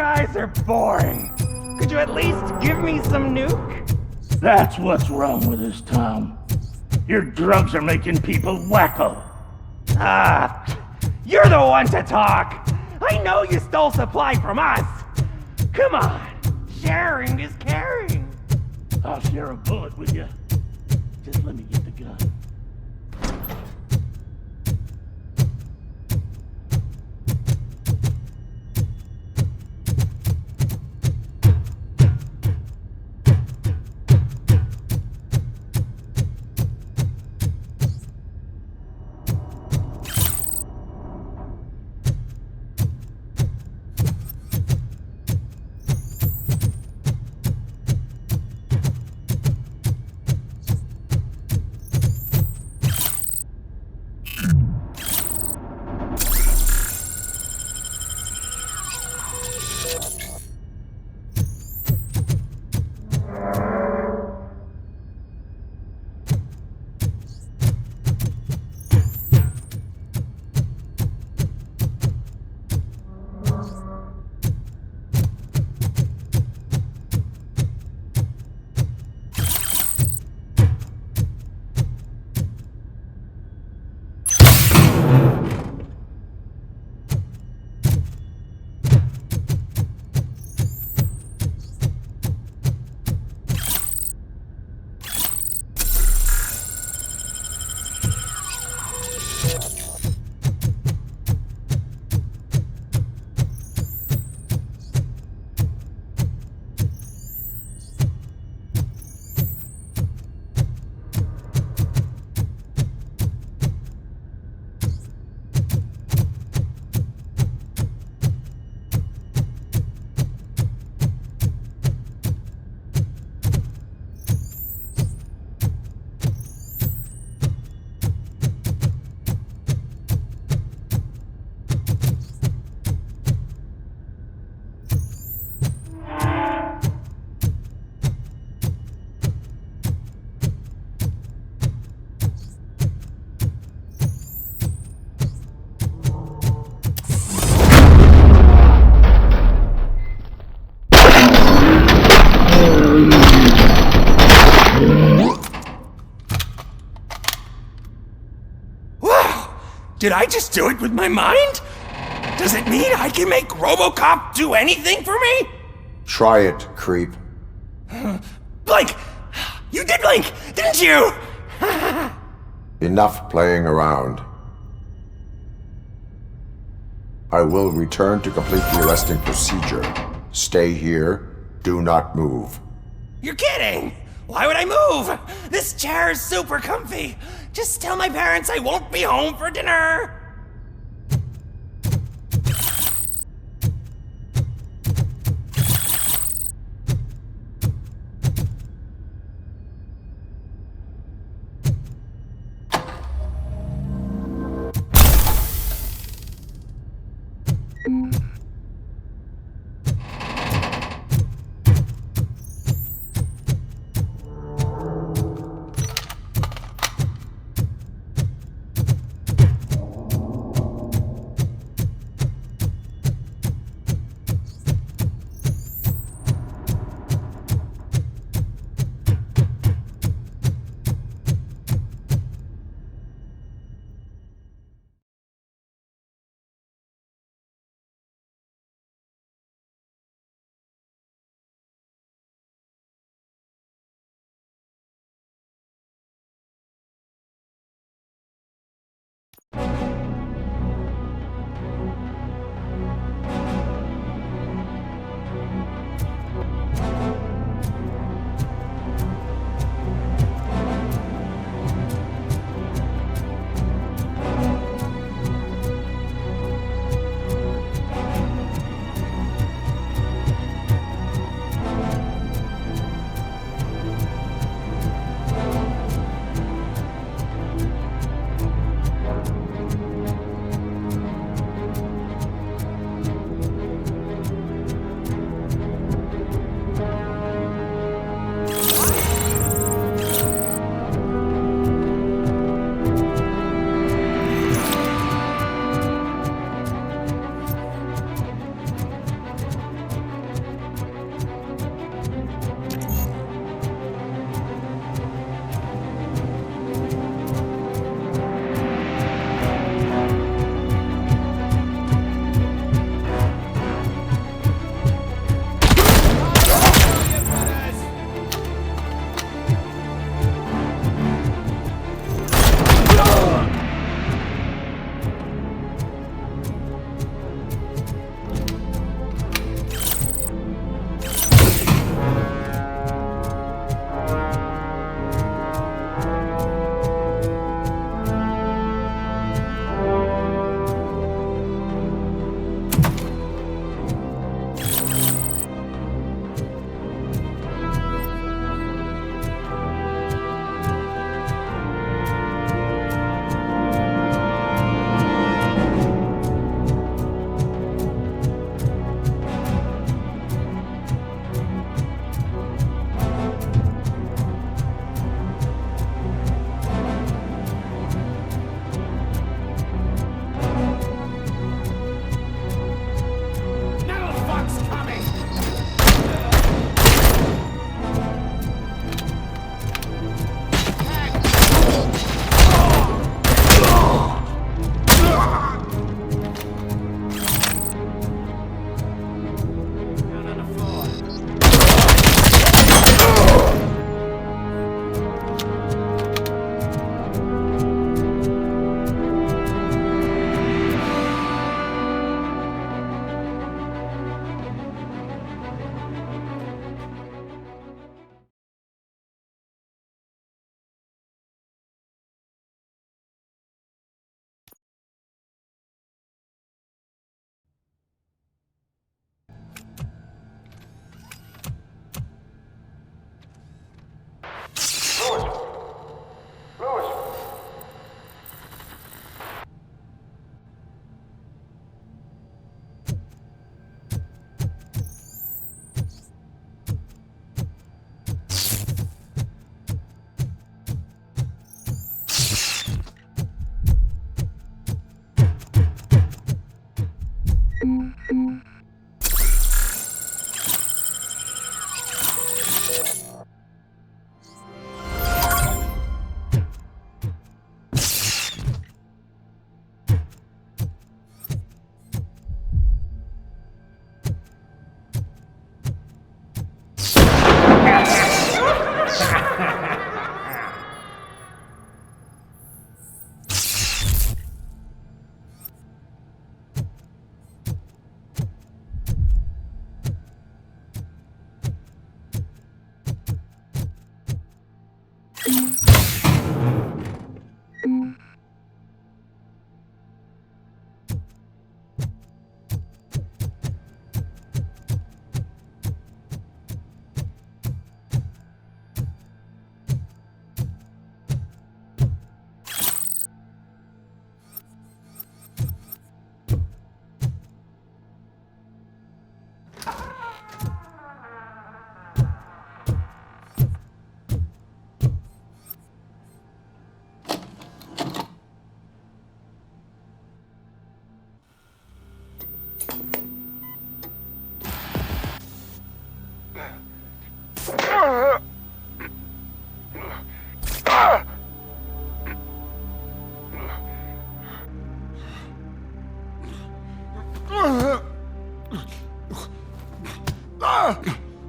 guys are boring. Could you at least give me some nuke? That's what's wrong with this town. Your drugs are making people wacko. Ah, you're the one to talk. I know you stole supply from us. Come on, sharing is caring. I'll share a bullet with you. Just let me get the gun. Did I just do it with my mind? Does it mean I can make RoboCop do anything for me? Try it, creep. Blink! You did blink, didn't you? Enough playing around. I will return to complete the arresting procedure. Stay here. Do not move. You're kidding! Why would I move? This chair is super comfy. Just tell my parents I won't be home for dinner.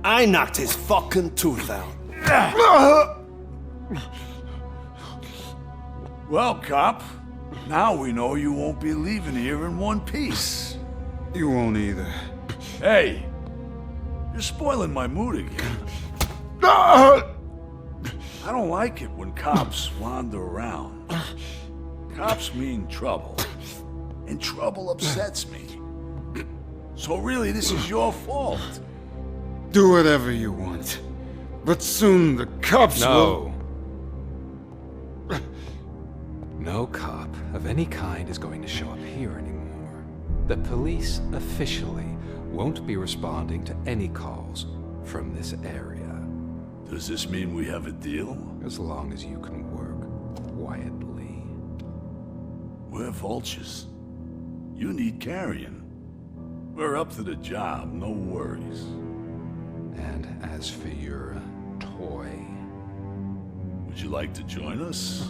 I knocked his fucking tooth out. Well, cop, now we know you won't be leaving here in one piece. You won't either. Hey, you're spoiling my mood again. I don't like it when cops wander around. Cops mean trouble, and trouble upsets me. So really, this is your fault. Do whatever you want. But soon the cops will... No cop of any kind is going to show up here anymore. The police officially won't be responding to any calls from this area. Does this mean we have a deal? As long as you can work quietly. We're vultures. You need carrion. We're up to the job, no worries. And as for your toy... Would you like to join us?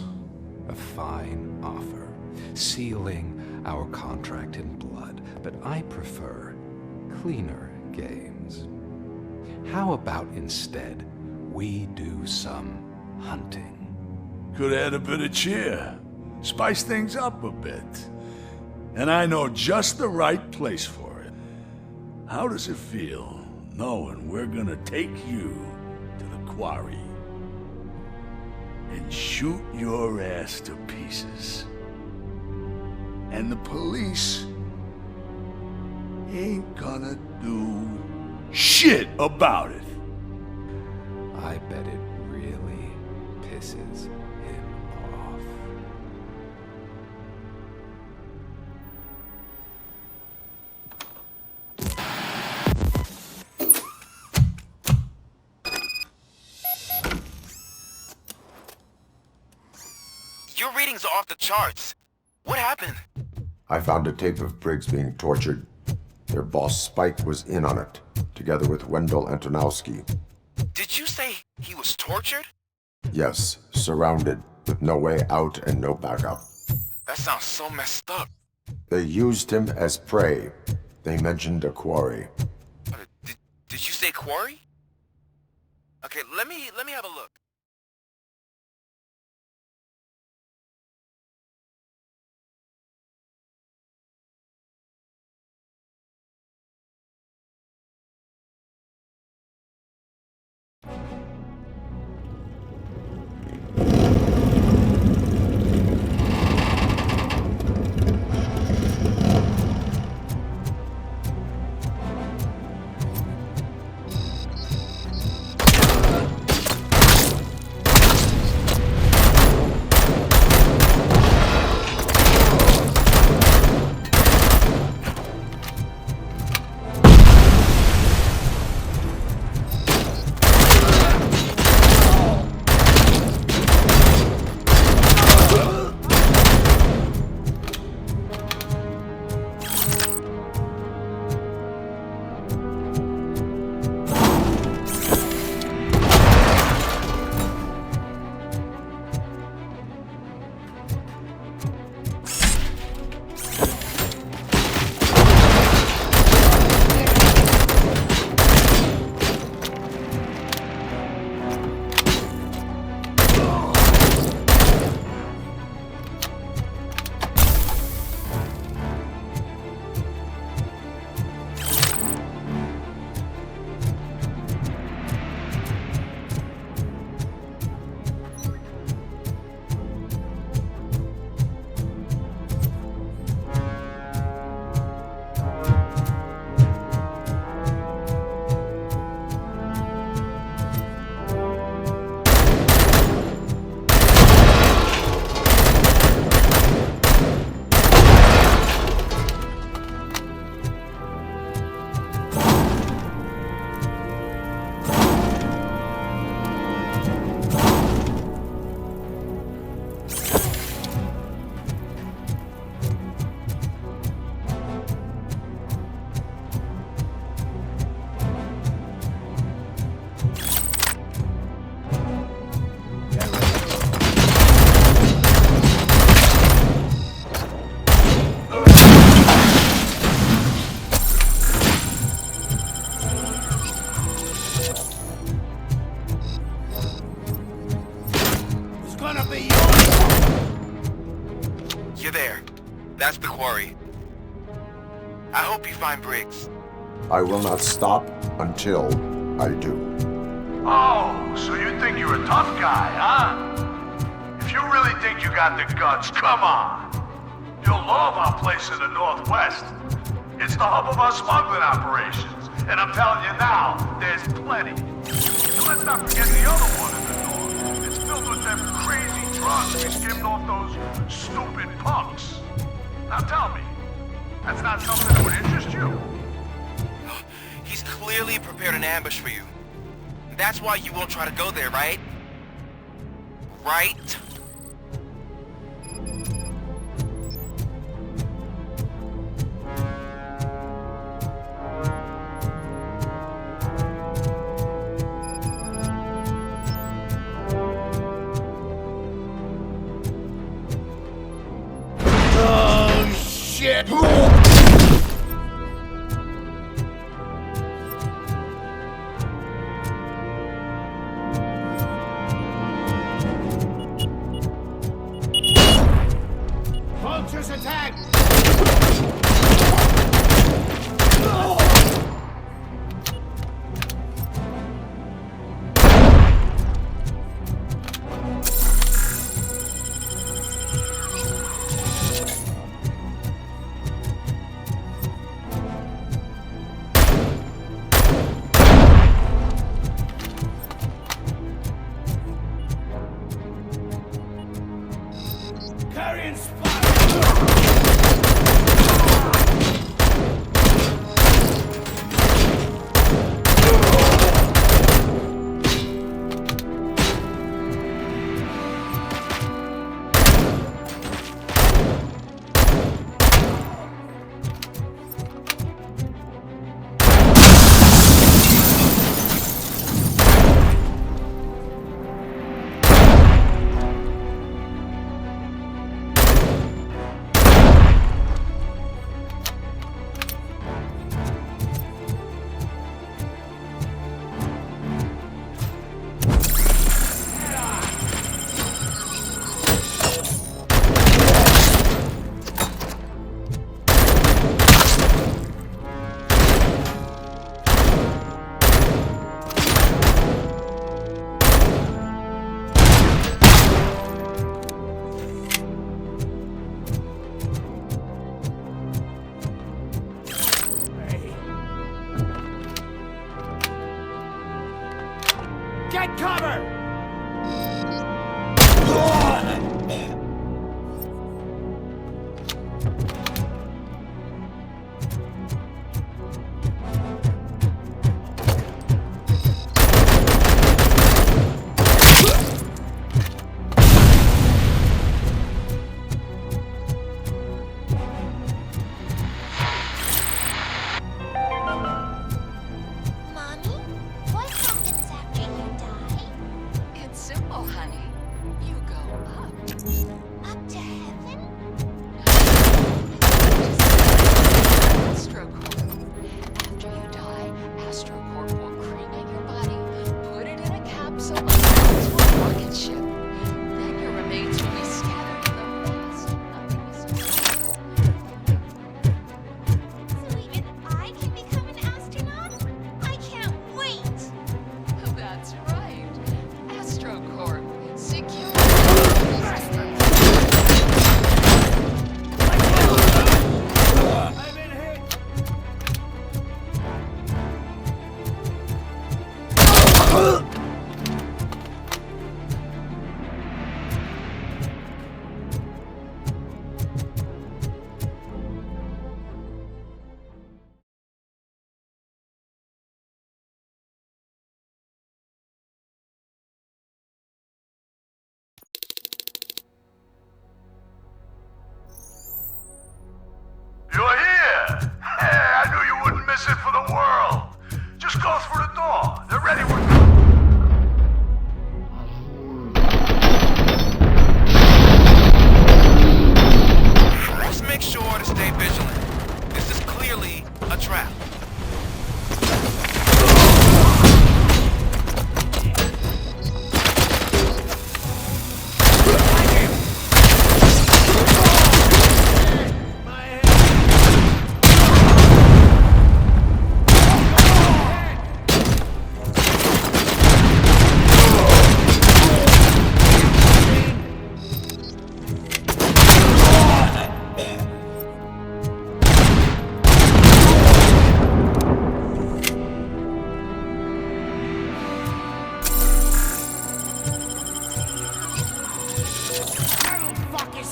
A fine offer, sealing our contract in blood, but I prefer cleaner games. How about instead we do some hunting? Could add a bit of cheer, spice things up a bit. And I know just the right place for it. How does it feel knowing we're gonna take you to the quarry and shoot your ass to pieces? And the police ain't gonna do shit about it. I bet it really pisses him off. Your readings are off the charts. What happened? I found a tape of Briggs being tortured. Their boss Spike was in on it, together with Wendell Antonowski. Did you say he was tortured? Yes, surrounded, with no way out and no backup. That sounds so messed up. They used him as prey. They mentioned a quarry. Did you say quarry? Okay, let me have a look. gonna be yours! You're there. That's the quarry. I hope you find Briggs. I will not stop until I do. Oh, so you think you're a tough guy, huh? If you really think you got the guts, come on. You'll love our place in the Northwest. It's the hub of our smuggling operations. And I'm telling you now, there's plenty. And let's not forget the other one in the north. It's filled with them crazy drugs we skimmed off those stupid punks. Now tell me, that's not something that would interest you? He's clearly prepared an ambush for you. That's why you won't try to go there, right? Right? Oh, shit! Vultures attack! Carrying spot! Get cover! You're here! Hey, I knew you wouldn't miss it for the world! Just go through the door. They're ready with you. Let's make sure to stay vigilant. This is clearly a trap.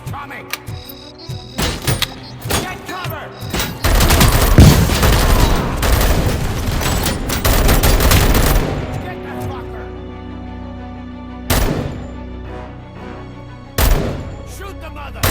He's coming! Get cover! Get the fucker! Shoot the mother!